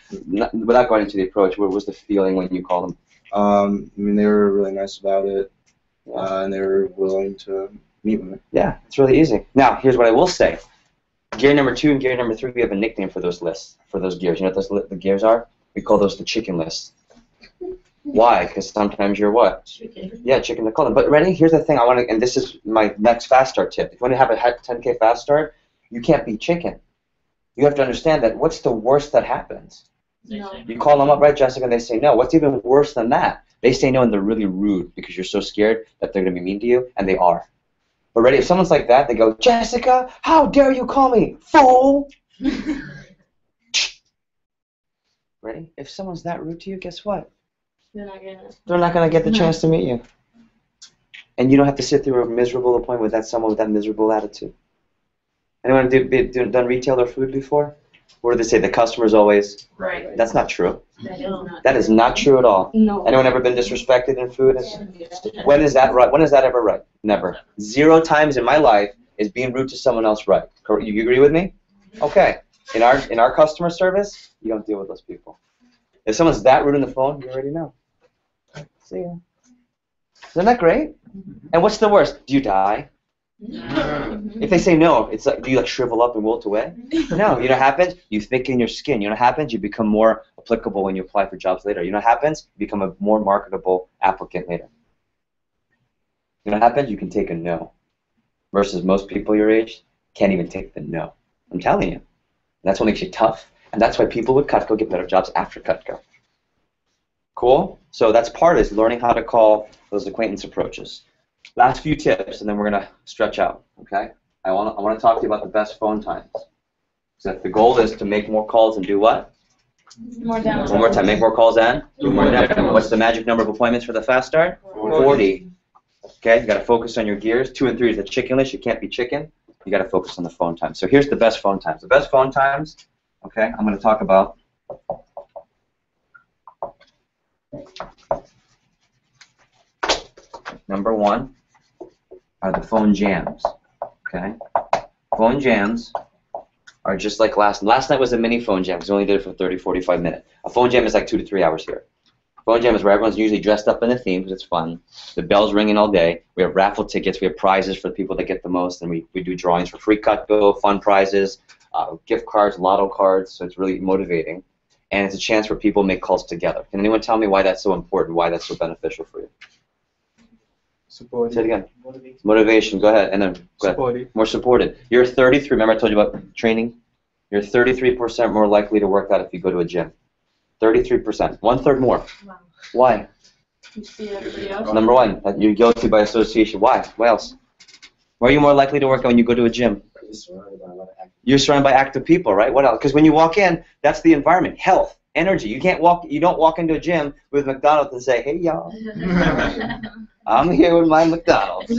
without going into the approach, what was the feeling when you called them? I mean, they were really nice about it, and they were willing to meet with me. Yeah, it's really easy. Now, here's what I will say. Gear number 2 and gear number 3, we have a nickname for those lists, for those gears. You know what the gears are? We call those the chicken lists. Why? Because sometimes you're what? Chicken. Yeah, chicken to call them. But ready? Here's the thing. And this is my next fast start tip. If you want to have a 10K fast start, you can't be chicken. You have to understand that what's the worst that happens? No. You call them up, right, Jessica, and they say no. What's even worse than that? They say no and they're really rude because you're so scared that they're going to be mean to you, and they are. But ready, if someone's like that, they go, Jessica, how dare you call me, fool? Ready? If someone's that rude to you, guess what? They're not gonna. They're not going to get the chance to meet you. And you don't have to sit through a miserable appointment with that someone with that miserable attitude. Anyone done retail or food before? What do they say? The customer's always... Right. That's not true. That is not. That is not true at all. No. Anyone ever been disrespected in food? When is that right? When is that ever right? Never. 0 times in my life is being rude to someone else right. You agree with me? Okay. In our customer service, you don't deal with those people. If someone's that rude on the phone, you already know. See ya. Isn't that great? And what's the worst? Do you die? If they say no, it's like, do you like shrivel up and wilt away? No. You know what happens? You thicken your skin. You know what happens? You become more applicable when you apply for jobs later. You know what happens? You become a more marketable applicant later. You know what happens? You can take a no. Versus most people your age can't even take the no. I'm telling you. And that's what makes you tough. And that's why people with Cutco get better jobs after Cutco. Cool? So that's part is learning how to call those acquaintance approaches. Last few tips, and then we're going to stretch out, okay? I want to talk to you about the best phone times. So the goal is to make more calls and do what? More downtime. One more time. Make more calls and do more downtime. What's the magic number of appointments for the fast start? 40. Okay? You got to focus on your gears. 2 and 3 is the chicken list. You can't be chicken. You got to focus on the phone times. So here's the best phone times. The best phone times, okay, I'm going to talk about number 1 are the phone jams, okay? Phone jams are just like last night was a mini phone jam because we only did it for 30, 45 minutes. A phone jam is like 2 to 3 hours here. Phone jam is where everyone's usually dressed up in a theme because it's fun. The bell's ringing all day. We have raffle tickets. We have prizes for the people that get the most, and we do drawings for free Cutco, fun prizes, gift cards, lotto cards, so it's really motivating. And it's a chance for people to make calls together. Can anyone tell me why that's so important, why that's so beneficial for you? Supported. Say it again. Motivation. Go ahead. And then go ahead. Supported. More supported. You're 33. Remember I told you about training? You're 33% more likely to work out if you go to a gym. 33%. 1/3 more. Wow. Why? You see everybody else. Number 1, that you're guilty by association. Why? What else? Why are you more likely to work out when you go to a gym? You're surrounded by active people, right? What else? Because when you walk in, that's the environment. Health, energy. You don't walk into a gym with McDonald's and say, hey y'all, I'm here with my McDonald's.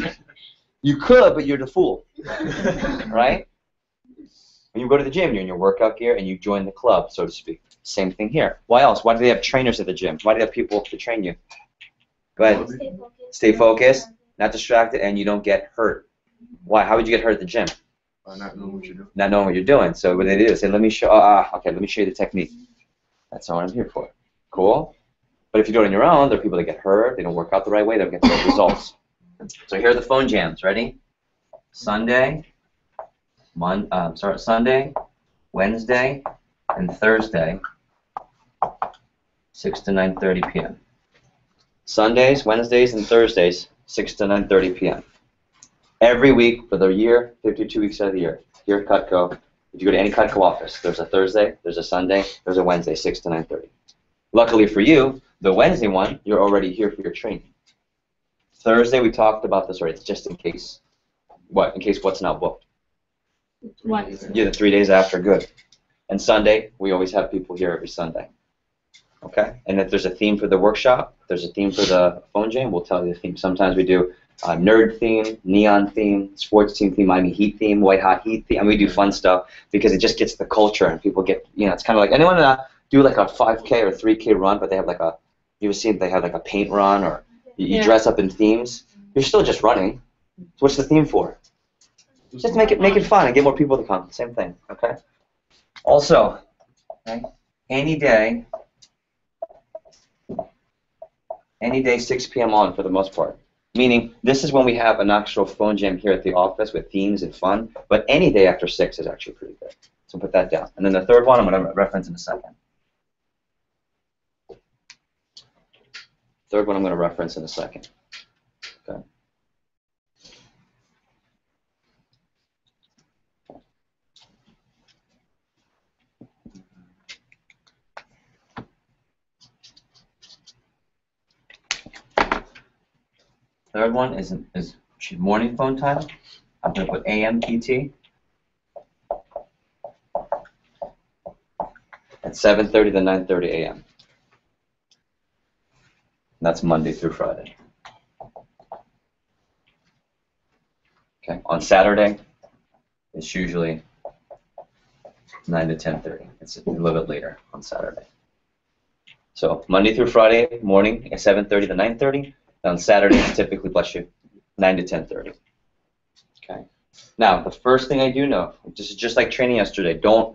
You could, but you're the fool. Right? When you go to the gym, you're in your workout gear and you join the club, so to speak. Same thing here. Why else? Why do they have trainers at the gym? Why do they have people to train you? Go ahead. Stay focused, not distracted, and you don't get hurt. Why? How would you get hurt at the gym? Not knowing what you're doing. Not knowing what you're doing. So what they do is say, let me show. Okay, let me show you the technique. That's not what I'm here for. Cool. But if you do it on your own, there are people that get hurt. They don't work out the right way. They don't get the right results. So here are the phone jams. Ready? Sunday, Sunday, Wednesday, and Thursday, 6 to 9:30 p.m. Sundays, Wednesdays, and Thursdays, 6 to 9:30 p.m. Every week for the year, 52 weeks out of the year. Here at Cutco, if you go to any Cutco office, there's a Thursday, there's a Sunday, there's a Wednesday, 6 to 9:30. Luckily for you, the Wednesday one, you're already here for your training. Thursday we talked about this already. It's just in case. What? In case what's not booked? What? Yeah, the 3 days after. Good. And Sunday, we always have people here every Sunday. Okay? And if there's a theme for the workshop, if there's a theme for the phone jam, we'll tell you the theme. Sometimes we do nerd theme, neon theme, sports team theme, Miami Heat theme, white hot heat theme, and we do fun stuff because it just gets the culture and people get, it's kind of like, anyone do like a 5K or 3K run, but they have like you ever seen they have like a paint run or you dress up in themes? You're still just running. So what's the theme for? Just to make it fun and get more people to come. Same thing, okay? Also, okay, any day 6 p.m. on for the most part. Meaning, this is when we have an actual phone jam here at the office with themes and fun, but any day after 6 is actually pretty good. So put that down. And then the third one I'm going to reference in a second. Third one I'm going to reference in a second. Okay. Third one is morning phone time. I'm going to put AM PT at 7:30 to 9:30 a.m. That's Monday through Friday. Okay. On Saturday, it's usually 9 to 10:30. It's a little bit later on Saturday. So Monday through Friday morning at 7:30 to 9:30. On Saturday, typically, bless you, 9 to 10:30. Okay. Now, the first thing I do know, this is just like training yesterday. Don't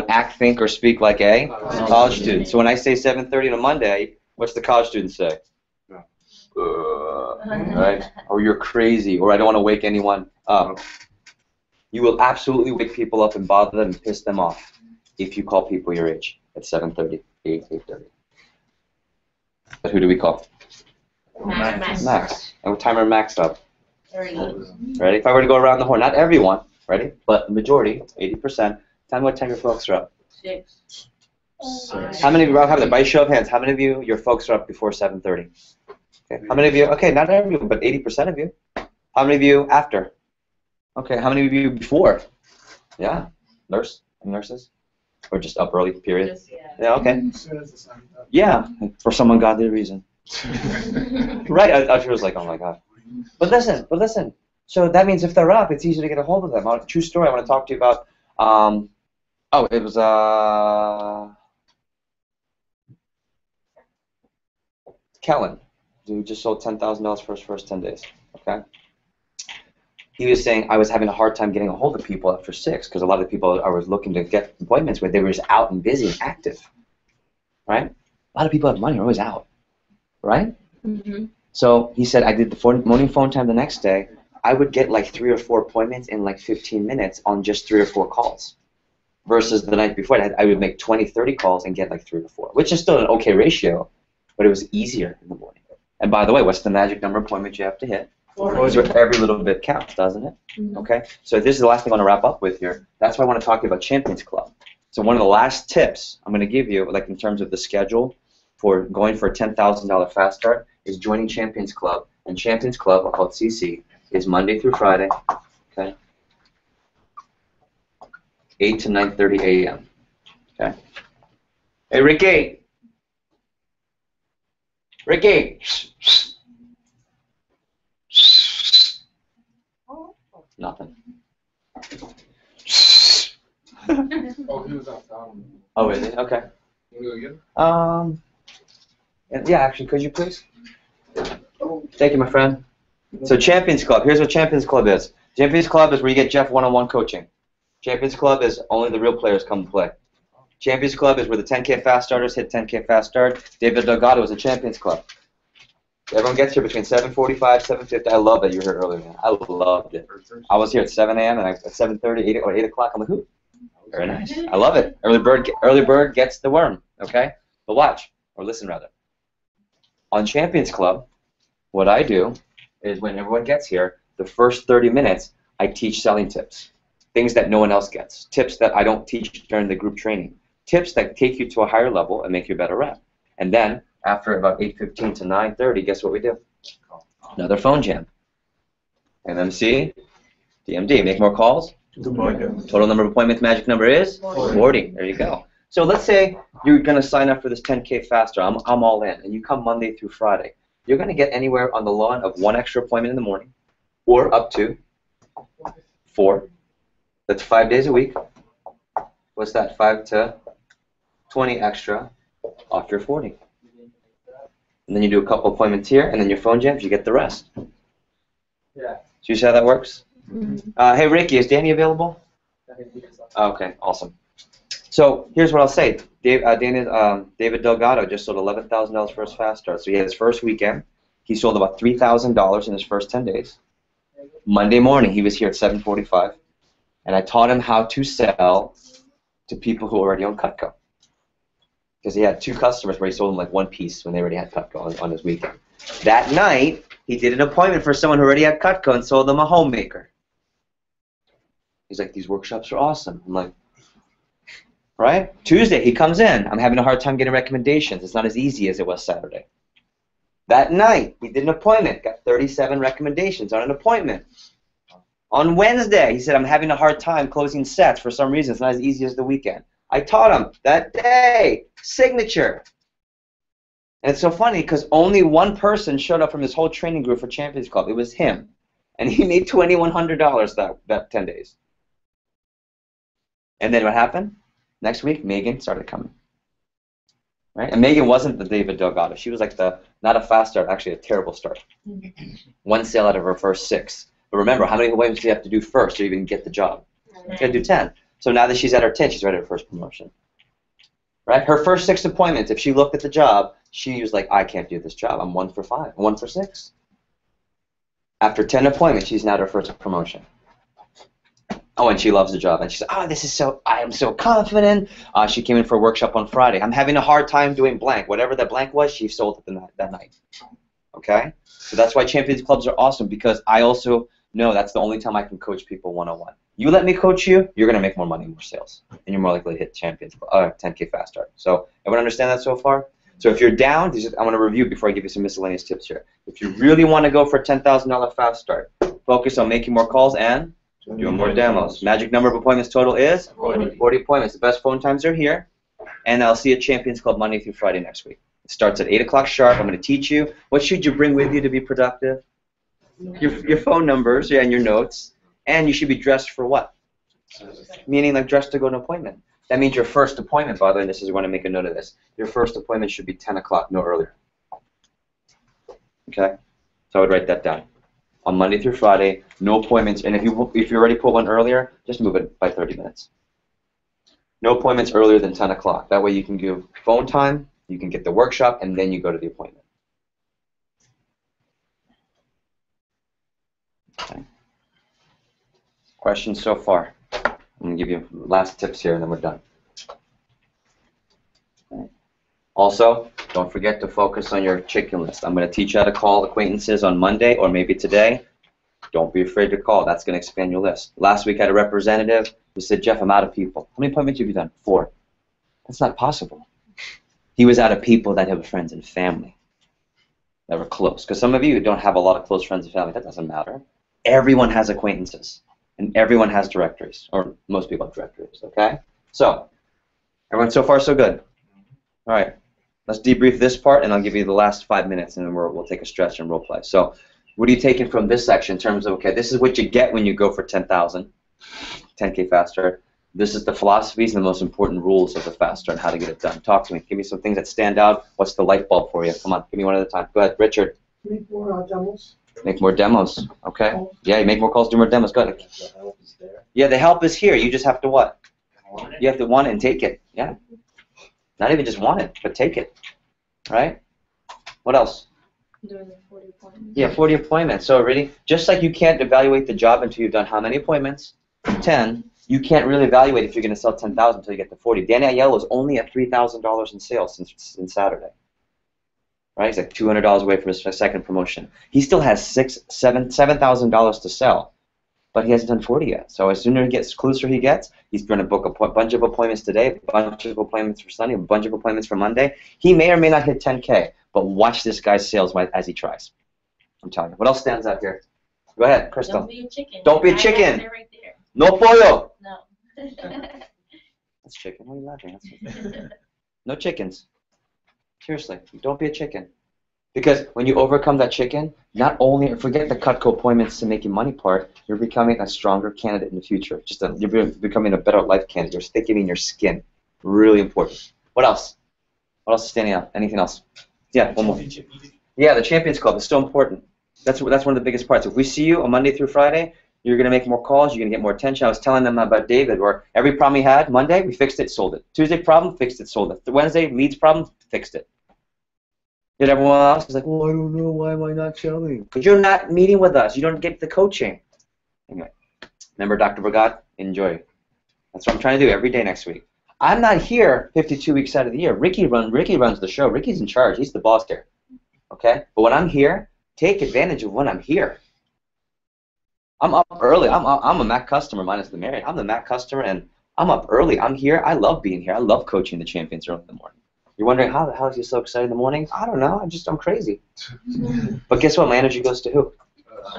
act, think, or speak like a college student. So when I say 7:30 on a Monday, what's the college student say? Right? Or you're crazy, or I don't want to wake anyone up. You will absolutely wake people up and bother them and piss them off if you call people your age at 7:30, 8:30. But who do we call? Max. And what time are Max up? 30. Ready? If I were to go around the horn, not everyone, ready? But the majority, 80%. Tell me what time your folks are up. 6. How many of you, I'll have it by show of hands, how many of you, your folks are up before 7:30? Okay. How many of you, okay, not everyone, but 80% of you. How many of you after? Okay, how many of you before? Yeah, nurses? Or just up early, period? Just, yeah. Yeah, okay. Yeah, for some ungodly reason. Right, I was like, oh my God. But listen. So that means if they're up, it's easy to get a hold of them. True story I want to talk to you about. It was Kellen, who just sold $10,000 for his first 10 days. Okay. He was saying I was having a hard time getting a hold of people after 6 because a lot of the people I was looking to get appointments with, they were just out and busy and active. Right? A lot of people have money, are always out. Right? Mm-hmm. So he said I did the morning phone time the next day. I would get like 3 or 4 appointments in like 15 minutes on just 3 or 4 calls. Versus the night before, I would make 20, 30 calls and get like 3 or 4, which is still an okay ratio, but it was easier in the morning. And by the way, what's the magic number of appointments you have to hit? 4. Every little bit counts, doesn't it? Mm-hmm. Okay? So this is the last thing I want to wrap up with here. That's why I want to talk to you about Champions Club. So one of the last tips I'm going to give you, like in terms of the schedule for going for a $10,000 fast start, is joining Champions Club. And Champions Club, I'll call it CC, is Monday through Friday, okay? 8 to 9:30 a.m. Okay. Hey, Ricky. Ricky. Nothing. Oh, he was outside. Oh, is it? Okay. You wanna go get him? Yeah, actually, could you please? Thank you, my friend. So Champions Club. Here's what Champions Club is. Champions Club is where you get Jeff one-on-one coaching. Champions Club is only the real players come to play. Champions Club is where the 10K fast starters hit 10K fast start. David Delgado is a Champions Club. Everyone gets here between 7:45, 7:50. I love that you were here earlier, man. I loved it. I was here at 7 a.m. and at 7:30, 8 or 8 o'clock. I'm like, who? Very nice. I love it. Early bird gets the worm. Okay, but watch or listen rather. On Champions Club, what I do is when everyone gets here, the first 30 minutes, I teach selling tips. Things that no one else gets. Tips that I don't teach during the group training. Tips that take you to a higher level and make you a better rep. And then, after about 8:15 to 9:30, guess what we do? Another phone jam. MMC, DMD. Make more calls. Total number of appointments, magic number is 40. There you go. So let's say you're going to sign up for this 10K faster. I'm all in, and you come Monday through Friday. You're going to get anywhere on the low end of 1 extra appointment in the morning, or up to 4. That's 5 days a week. What's that? 5 to 20 extra off your 40. And then you do a couple appointments here, and then your phone jams, you get the rest. Yeah. So you see how that works? Mm-hmm. Hey, Ricky, is Danny available? Okay, awesome. So here's what I'll say. David Delgado just sold $11,000 for his fast start. So he had his first weekend. He sold about $3,000 in his first 10 days. Monday morning, he was here at 7:45, and I taught him how to sell to people who already own Cutco. Because he had 2 customers where he sold them like 1 piece when they already had Cutco on his weekend. That night, he did an appointment for someone who already had Cutco and sold them a homemaker. He's like, these workshops are awesome. I'm like, right? Tuesday, he comes in. I'm having a hard time getting recommendations. It's not as easy as it was Saturday. That night, he did an appointment, got 37 recommendations on an appointment. On Wednesday, he said, I'm having a hard time closing sets for some reason. It's not as easy as the weekend. I taught him that day, signature. And it's so funny because only one person showed up from his whole training group for Champions Club. It was him. And he made $2,100 that 10 days. And then what happened? Next week, Megan started coming. Right? And Megan wasn't the David Delgado. She was like not a fast start, actually a terrible start. 1 sale out of her first 6. But remember, how many appointments do you have to do first to even get the job? You got to do 10. So now that she's at her 10, she's ready for her first promotion. Right? Her first 6 appointments, if she looked at the job, she was like, I can't do this job. I'm 1 for 5, 1 for 6. After 10 appointments, she's now at her first promotion. Oh, and she loves the job. And she's like, I am so confident. She came in for a workshop on Friday. I'm having a hard time doing blank. Whatever that blank was, she sold it that night. Okay? So that's why Champions Clubs are awesome, because I also know that's the only time I can coach people one-on-one. You let me coach you, you're going to make more money, more sales. And you're more likely to hit 10K fast start. So everyone understand that so far? So if you're down, I want to review before I give you some miscellaneous tips here. If you really want to go for a $10,000 fast start, focus on making more calls and doing more demos. Magic number of appointments total is 40 appointments. The best phone times are here. And I'll see you at Champions Club Monday through Friday next week. It starts at 8 o'clock sharp. I'm going to teach you. What should you bring with you to be productive? Your phone numbers, and your notes. And you should be dressed for what? Meaning like dressed to go to an appointment. That means your first appointment, by the way, and this is, I want to make a note of this. Your first appointment should be 10 o'clock, no earlier. Okay? So I would write that down. On Monday through Friday, no appointments. And if you already put one earlier, just move it by 30 minutes. No appointments earlier than 10 o'clock. That way you can give phone time, you can get the workshop, and then you go to the appointment. Okay. Questions so far? I'm going to give you last tips here, and then we're done. Okay. Also, don't forget to focus on your chicken list. I'm going to teach you how to call acquaintances on Monday or maybe today. Don't be afraid to call. That's going to expand your list. Last week I had a representative who said, Jeff, I'm out of people. How many appointments have you done? 4. That's not possible. He was out of people that have friends and family that were close. Because some of you don't have a lot of close friends and family. That doesn't matter. Everyone has acquaintances. And everyone has directories. Or most people have directories. Okay? So, everyone so far so good? All right. Let's debrief this part, and I'll give you the last 5 minutes, and then we'll take a stretch and role play. So, what are you taking from this section in terms of, okay, this is what you get when you go for 10,000, 10K faster. This is the philosophies and the most important rules of the faster and how to get it done. Talk to me. Give me some things that stand out. What's the light bulb for you? Come on, give me one at a time. Go ahead, Richard. Make more demos. Make more demos. Okay. Yeah, you make more calls, do more demos. Go ahead. The help is there. Yeah, the help is here. You just have to what? You have to want it and take it. Yeah. Not even just want it, but take it. Right? What else? Doing the 40 appointments. Yeah, 40 appointments. So really, just like you can't evaluate the job until you've done how many appointments? 10. You can't really evaluate if you're going to sell 10,000 until you get to 40. Danny Aiello is only at $3,000 in sales since Saturday. Right? He's like $200 away from his second promotion. He still has $7,000 to sell, but he hasn't done 40 yet. So as sooner he gets closer he gets, he's going to book a bunch of appointments today, a bunch of appointments for Sunday, a bunch of appointments for Monday. He may or may not hit 10K, but watch this guy's sales as he tries. I'm telling you. What else stands out here? Go ahead, Crystal. Don't be a chicken. Don't be a Right chicken. there, right there. No pollo. No. That's chicken. What are you laughing at? No chickens. Seriously, don't be a chicken. Because when you overcome that chicken, not only forget the Cutco appointments to make you money part, you're becoming a stronger candidate in the future. You're becoming a better life candidate. You're sticking in your skin. Really important. What else? What else is standing out? Anything else? Yeah, one more. Yeah, the Champions Club is so important. That's one of the biggest parts. If we see you on Monday through Friday, you're going to make more calls, you're going to get more attention. I was telling them about David, where every problem he had, Monday, we fixed it, sold it. Tuesday problem, fixed it, sold it. The Wednesday, leads problem, fixed it. Did everyone else? Is like, well, I don't know, why am I not selling? Because you're not meeting with us. You don't get the coaching. Anyway, remember Dr. Brigad? Enjoy. That's what I'm trying to do every day next week. I'm not here 52 weeks out of the year. Ricky runs the show. Ricky's in charge. He's the boss here. Okay? But when I'm here, take advantage of when I'm here. I'm up early. I'm a Mac customer minus the Marriott. I'm the Mac customer, and I'm up early. I'm here. I love being here. I love coaching the champions early in the morning. You're wondering, how the hell is he so excited in the morning? I don't know. I'm crazy. But guess what? My energy goes to who?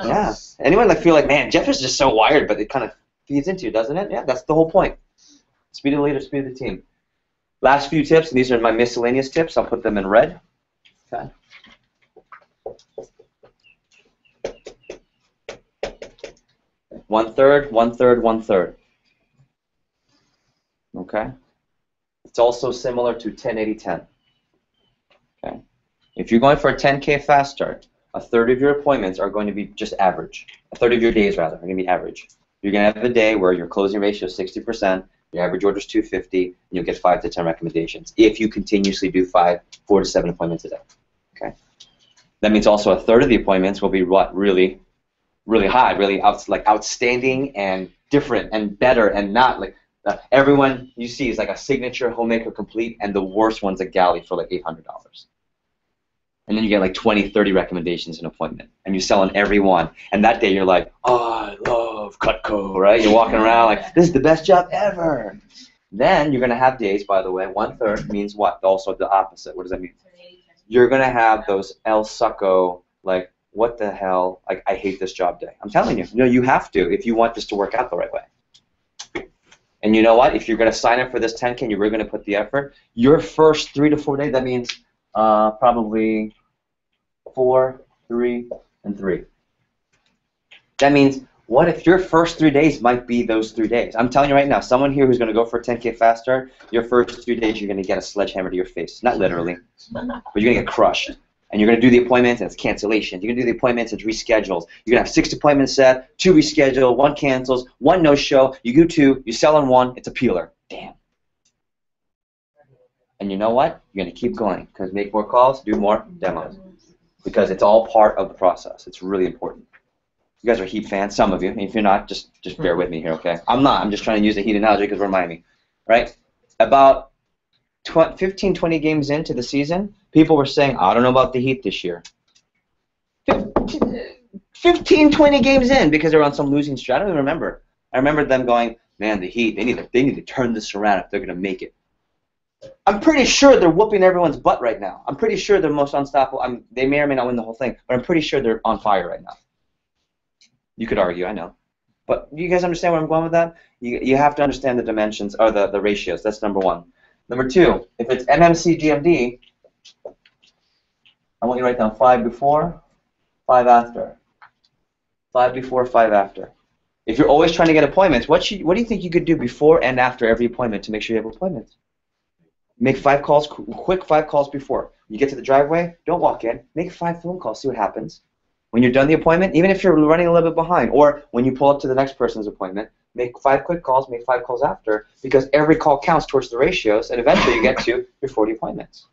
Yeah. Anyone feel like, man, Jeff is just so wired, but it kind of feeds into you, doesn't it? Yeah, that's the whole point. Speed of the leader, speed of the team. Last few tips, and these are my miscellaneous tips. I'll put them in red. Okay. One third, one third, one third. Okay. It's also similar to 10-80-10. Okay. If you're going for a 10K fast start, a third of your appointments are going to be just average. A third of your days, rather, are going to be average. You're going to have a day where your closing ratio is 60%, your average order is 250, and you'll get 5 to 10 recommendations if you continuously do 4 to 7 appointments a day. Okay. That means also a third of the appointments will be what? Really high, really outstanding and different and better, and not like everyone you see is like a signature homemaker complete, and the worst one's a galley for like $800. And then you get like 20, 30 recommendations an appointment, and you sell on every one. And that day you're like, oh, I love Cutco, right? You're walking around like, this is the best job ever. Then you're going to have days, by the way, 1/3 means what? Also the opposite. What does that mean? You're going to have those El Succo, like, what the hell, like, I hate this job day. I'm telling you, you have to if you want this to work out the right way. And you know what? If you're going to sign up for this 10K and you're really going to put the effort, your first 3 to 4 days, that means probably 4, 3, and 3. That means, what if your first 3 days might be those 3 days? I'm telling you right now, someone here who's going to go for a 10K fast start, your first 3 days you're going to get a sledgehammer to your face. Not literally, but you're going to get crushed. And you're going to do the appointments, and it's cancellations. You're going to do the appointments, it's reschedules. You're going to have 6 appointments set, 2 reschedule, 1 cancels, 1 no-show. You do 2, you sell on 1, it's a peeler. Damn. And you know what? You're going to keep going, because make more calls, do more demos. Because it's all part of the process. It's really important. You guys are Heat fans, some of you. If you're not, just bear with me here, okay? I'm not. I'm just trying to use a Heat analogy because we're in Miami, right? About 15, 20 games into the season, people were saying, I don't know about the Heat this year. 15, 20 games in because they were on some losing streak. I don't even remember. I remember them going, man, the Heat, they need to turn this around if they're going to make it. I'm pretty sure they're whooping everyone's butt right now. I'm pretty sure they're most unstoppable. They may or may not win the whole thing, but I'm pretty sure they're on fire right now. You could argue, I know. But you guys understand where I'm going with that? You have to understand the dimensions, or the ratios. That's number 1. Number 2, if it's MMC GMD, I want you to write down 5 before, 5 after. 5 before, 5 after. If you're always trying to get appointments, what do you think you could do before and after every appointment to make sure you have appointments? Make 5 calls, quick 5 calls before. You get to the driveway, don't walk in. Make 5 phone calls, see what happens. When you're done the appointment, even if you're running a little bit behind, or when you pull up to the next person's appointment, make 5 quick calls, make 5 calls after, because every call counts towards the ratios, and eventually you get to your 40 appointments.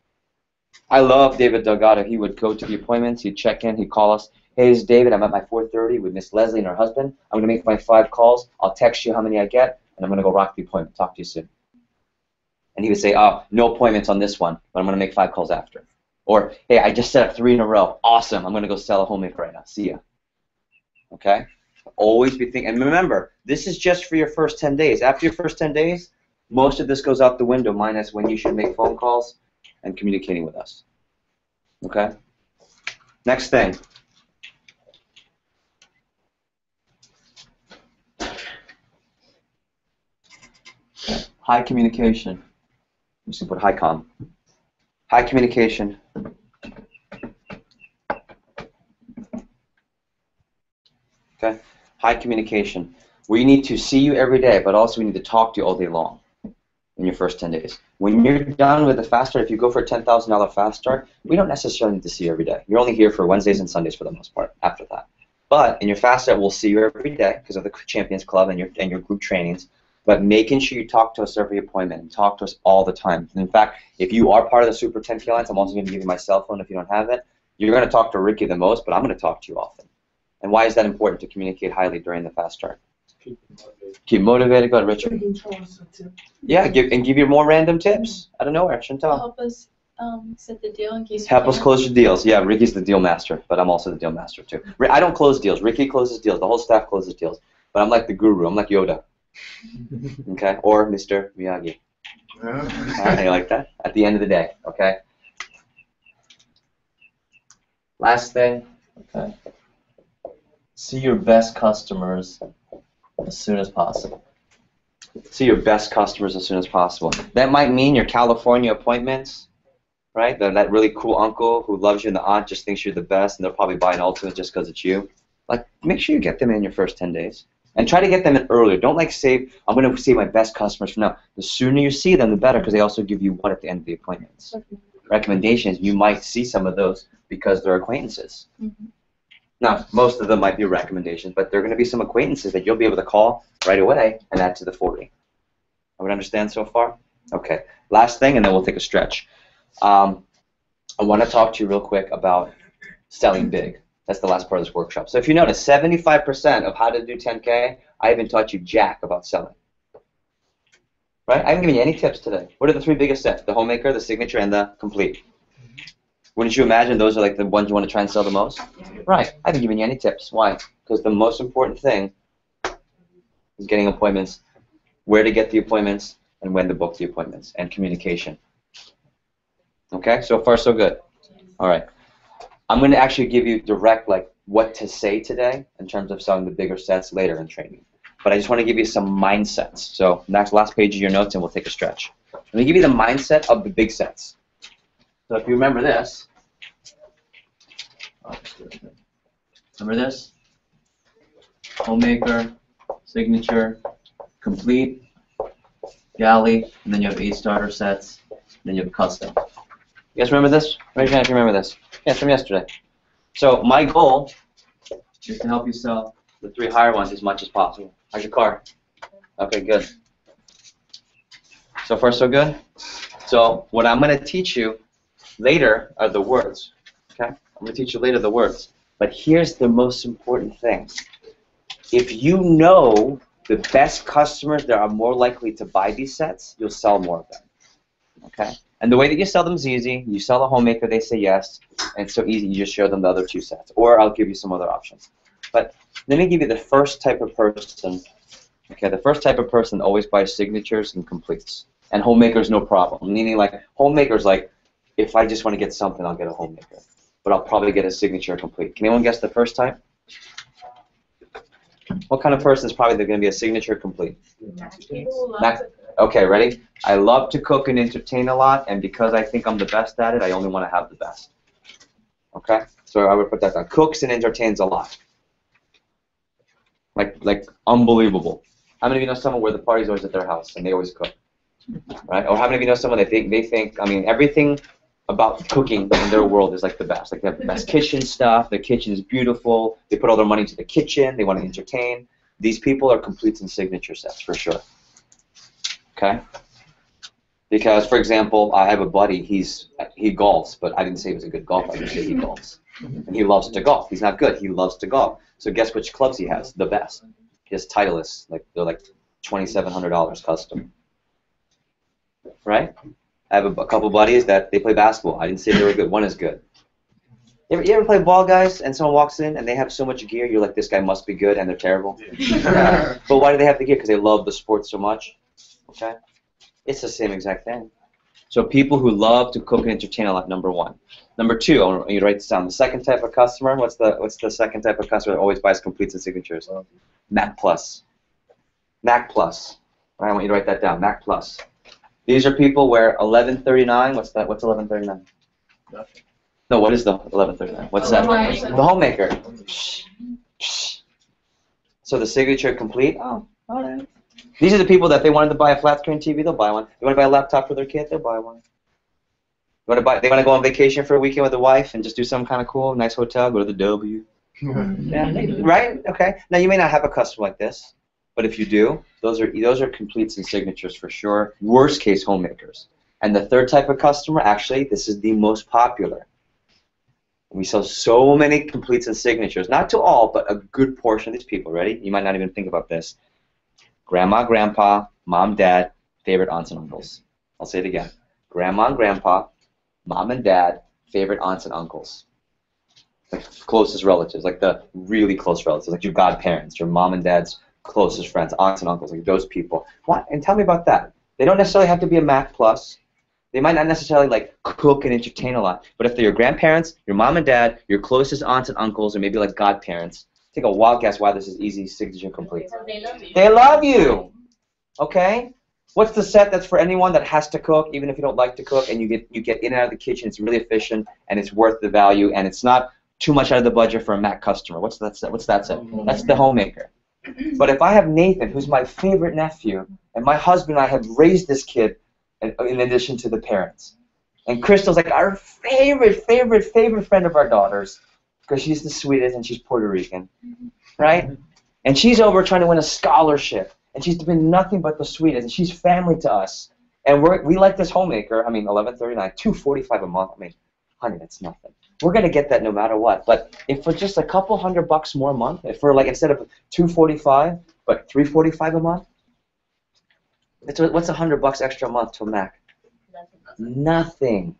I love David Delgado. He would go to the appointments, he'd check in, he'd call us, hey, this is David, I'm at my 4:30 with Miss Leslie and her husband. I'm going to make my 5 calls, I'll text you how many I get, and I'm going to go rock the appointment. Talk to you soon. And he would say, oh, no appointments on this one, but I'm going to make 5 calls after. Or, hey, I just set up 3 in a row. Awesome. I'm going to go sell a homemaker right now. See ya. Okay? Always be thinking. And remember, this is just for your first 10 days. After your first 10 days, most of this goes out the window, minus when you should make phone calls and communicating with us. Okay? Next thing. High communication. I'm just gonna put high com. High communication. Okay. High communication. We need to see you every day, but also we need to talk to you all day long in your first 10 days. When you're done with the fast start, if you go for a $10,000 fast start, we don't necessarily need to see you every day. You're only here for Wednesdays and Sundays for the most part after that. But in your fast start, we'll see you every day because of the Champions Club and your group trainings. But making sure you talk to us every appointment and talk to us all the time. And in fact, if you are part of the Super 10K Alliance, I'm also going to give you my cell phone if you don't have it. You're going to talk to Ricky the most, but I'm going to talk to you often. And why is that important to communicate highly during the fast start? Keep motivated. Go ahead, Richard. Yeah, give you more random tips out of nowhere. Chantal. Help us set the deal in case. Help us close your deals. Yeah, Ricky's the deal master, but I'm also the deal master too. I don't close deals. Ricky closes deals. The whole staff closes deals. But I'm like the guru. I'm like Yoda. Okay, or Mr. Miyagi. You like that? At the end of the day, okay. Last thing. Okay. See your best customers as soon as possible. See your best customers as soon as possible. That might mean your California appointments, right? That really cool uncle who loves you and the aunt just thinks you're the best and they'll probably buy an Ultimate just because it's you. Like, make sure you get them in your first 10 days. And try to get them in earlier. Don't like save, I'm going to save my best customers for now. The sooner you see them, the better because they also give you what at the end of the appointments? Recommendations. You might see some of those because they're acquaintances. Mm-hmm. Now, most of them might be recommendations, but there are going to be some acquaintances that you'll be able to call right away and add to the 40. I would understand so far? Okay. Last thing, and then we'll take a stretch. I want to talk to you real quick about selling big. That's the last part of this workshop. So if you notice, 75% of how to do 10K, I haven't taught you jack about selling. Right? I haven't given you any tips today. What are the 3 biggest sets? The homemaker, the signature, and the complete. Wouldn't you imagine those are like the ones you want to try and sell the most? Right. I haven't given you any tips. Why? Because the most important thing is getting appointments, where to get the appointments, and when to book the appointments, and communication. Okay? So far, so good. All right. I'm going to actually give you direct, like, what to say today in terms of selling the bigger sets later in training. But I just want to give you some mindsets. So last page of your notes, and we'll take a stretch. Let me give you the mindset of the big sets. So if you remember this, homemaker, signature, complete, galley, and then you have 8 starter sets, and then you have custom. You guys remember this? Raise your hand if you remember this. Yeah, it's from yesterday. So my goal is to help you sell the 3 higher ones as much as possible. How's your car? Okay, good. So far, so good? So what I'm going to teach you later are the words. Okay? I'm going to teach you later the words. But here's the most important thing. If you know the best customers that are more likely to buy these sets, you'll sell more of them. Okay? And the way that you sell them is easy. You sell a homemaker, they say yes, and it's so easy, you just show them the other 2 sets. Or I'll give you some other options. But let me give you the first type of person. Okay, the first type of person always buys signatures and completes. And homemakers, no problem. Meaning, like, homemakers, like, if I just want to get something, I'll get a homemaker. But I'll probably get a signature or complete. Can anyone guess the first type? What kind of person is probably going to be a signature complete? Okay, ready? I love to cook and entertain a lot, and because I think I'm the best at it, I only want to have the best. Okay? So I would put that down. Cooks and entertains a lot. Like unbelievable. How many of you know someone where the party's always at their house and they always cook? Right? Or how many of you know someone that they think, I mean, everything about cooking in their world is like the best. Like they have the best kitchen stuff, their kitchen is beautiful, they put all their money into the kitchen, they want to entertain. These people are completes and signature sets for sure. Okay? Because, for example, I have a buddy, he golfs, but I didn't say he was a good golfer, I just said he golfs. And he loves to golf. He's not good, he loves to golf. So guess which clubs he has? The best. He has Titleist, like they're like $2,700 custom. Right? I have a couple buddies that they play basketball. I didn't say they were good. One is good. You ever play ball, guys, and someone walks in and they have so much gear, you're like, this guy must be good, and they're terrible? Yeah. But why do they have the gear? Because they love the sport so much. Okay? It's the same exact thing. So people who love to cook and entertain a lot, number 1. Number 2, I want you to write this down. The second type of customer, what's the second type of customer that always buys completes and signatures? Mac Plus. Mac Plus. All right, I want you to write that down. Mac Plus. These are people where 1139. What's that? What's 1139? Nothing. No, what is the 1139? What's that? The homemaker. So the signature complete. Oh, all right. These are the people that if they wanted to buy a flat screen TV, they'll buy one. They want to buy a laptop for their kid, they'll buy one. They want to go on vacation for a weekend with the wife and just do some kind of cool, nice hotel, go to the W. Yeah, right? Okay. Now you may not have a customer like this, but if you do, those are completes and signatures for sure. Worst case, homemakers. And the third type of customer, actually, this is the most popular. We sell so many completes and signatures, not to all, but a good portion of these people. Ready? You might not even think about this. Grandma, grandpa, mom, dad, favorite aunts and uncles. I'll say it again. Grandma and grandpa, mom and dad, favorite aunts and uncles. Like closest relatives, like the really close relatives, like your godparents, your mom and dad's closest friends, aunts and uncles, like those people. What? And tell me about that. They don't necessarily have to be a Mac Plus. They might not necessarily like cook and entertain a lot, but if they're your grandparents, your mom and dad, your closest aunts and uncles, or maybe like godparents, take a wild guess why this is easy signature complete. They love you. They love you. Okay? What's the set that's for anyone that has to cook, even if you don't like to cook, and you get in and out of the kitchen, it's really efficient, and it's worth the value, and it's not too much out of the budget for a Mac customer. What's that set? What's that set? That's the homemaker. But if I have Nathan, who's my favorite nephew, and my husband and I have raised this kid in addition to the parents, and Crystal's like our favorite friend of our daughters, because she's the sweetest and she's Puerto Rican, right? And she's over trying to win a scholarship, and she's been nothing but the sweetest, and she's family to us. And we like this homemaker. I mean, $11.39, $2.45 a month. I mean, honey, that's nothing. We're gonna get that no matter what. But if for just a couple $100 more a month, if we're like instead of $2.45, but $3.45 a month, what's $100 extra a month to a Mac? Nothing.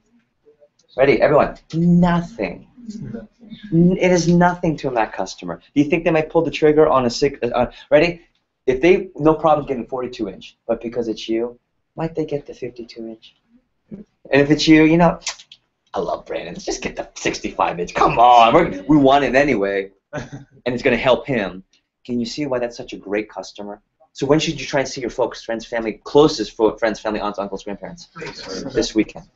Ready, everyone? Nothing. It is nothing to a Mac customer. Do you think they might pull the trigger on a ready? If they no problem getting 42-inch, but because it's you, might they get the 52-inch? And if it's you, you know, I love Brandon. Let's just get the 65-inch. Come on, we want it anyway, and it's going to help him. Can you see why that's such a great customer? So when should you try and see your folks, friends, family, closest friends, family, aunts, uncles, grandparents? This weekend.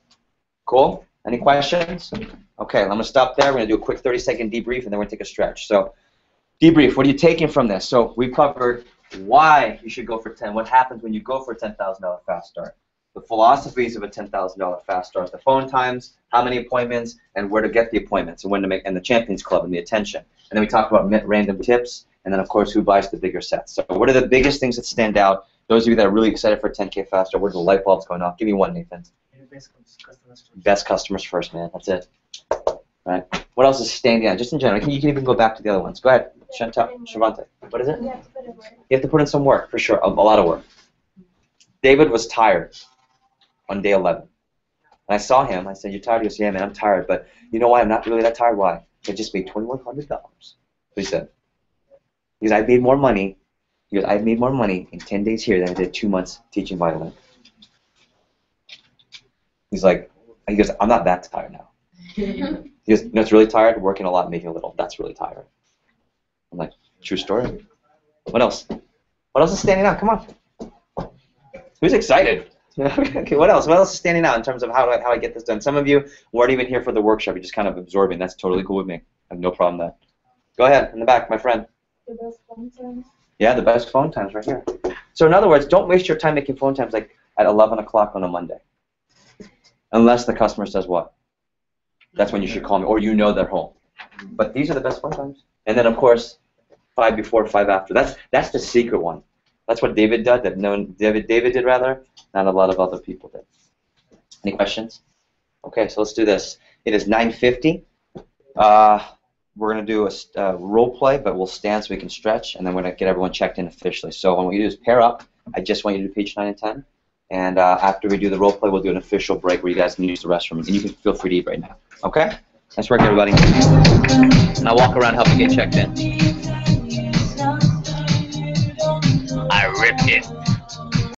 Cool? Any questions? Okay, I'm going to stop there. We're going to do a quick 30-second debrief, and then we're going to take a stretch. So, debrief, what are you taking from this? So, we've covered why you should go for 10, what happens when you go for a $10,000 fast start, the philosophies of a $10,000 fast start, the phone times, how many appointments, and where to get the appointments, and when to make, and the Champions Club and the attention. And then we talked about random tips, and then, of course, who buys the bigger sets. So, what are the biggest things that stand out? Those of you that are really excited for 10K fast start, where the light bulbs going off? Give me one, Nathan. Best customers first, man. That's it. Right. What else is standing out? Just in general. You can even go back to the other ones. Go ahead, Shavante. What is it? You have to put in some work, for sure. A lot of work. David was tired on day 11. And I saw him. I said, "You tired?" He goes, "Yeah, man, I'm tired. But you know why I'm not really that tired? Why? I just made $2,100. He said. Because I made more money. He goes, "I've made more money in 10 days here than I did 2 months teaching violin." He goes, "I'm not that tired now." He goes, "You know, it's really tired, working a lot, making a little. That's really tired." I'm like, true story. What else? What else is standing out? Come on. Who's excited? Okay, what else? What else is standing out in terms of how I get this done? Some of you weren't even here for the workshop. You're just kind of absorbing. That's totally cool with me. I have no problem with that. Go ahead, in the back, my friend. The best phone times. Yeah, the best phone times right here. So in other words, don't waste your time making phone times like at 11 o'clock on a Monday. Unless the customer says what? That's when you should call me, or you know they're home. But these are the best phone times. And then, of course, 5 before, 5 after. That's the secret one. That's what David did. David did rather. Not a lot of other people did. Any questions? Okay, so let's do this. It is 9:50. We're going to do a role play, but we'll stand so we can stretch, and then we're going to get everyone checked in officially. So what we do is pair up. I just want you to do page 9 and 10. And after we do the role play, we'll do an official break where you guys can use the restroom, and you can feel free to eat right now. Okay? Nice work, everybody. And I'll walk around and help you get checked in.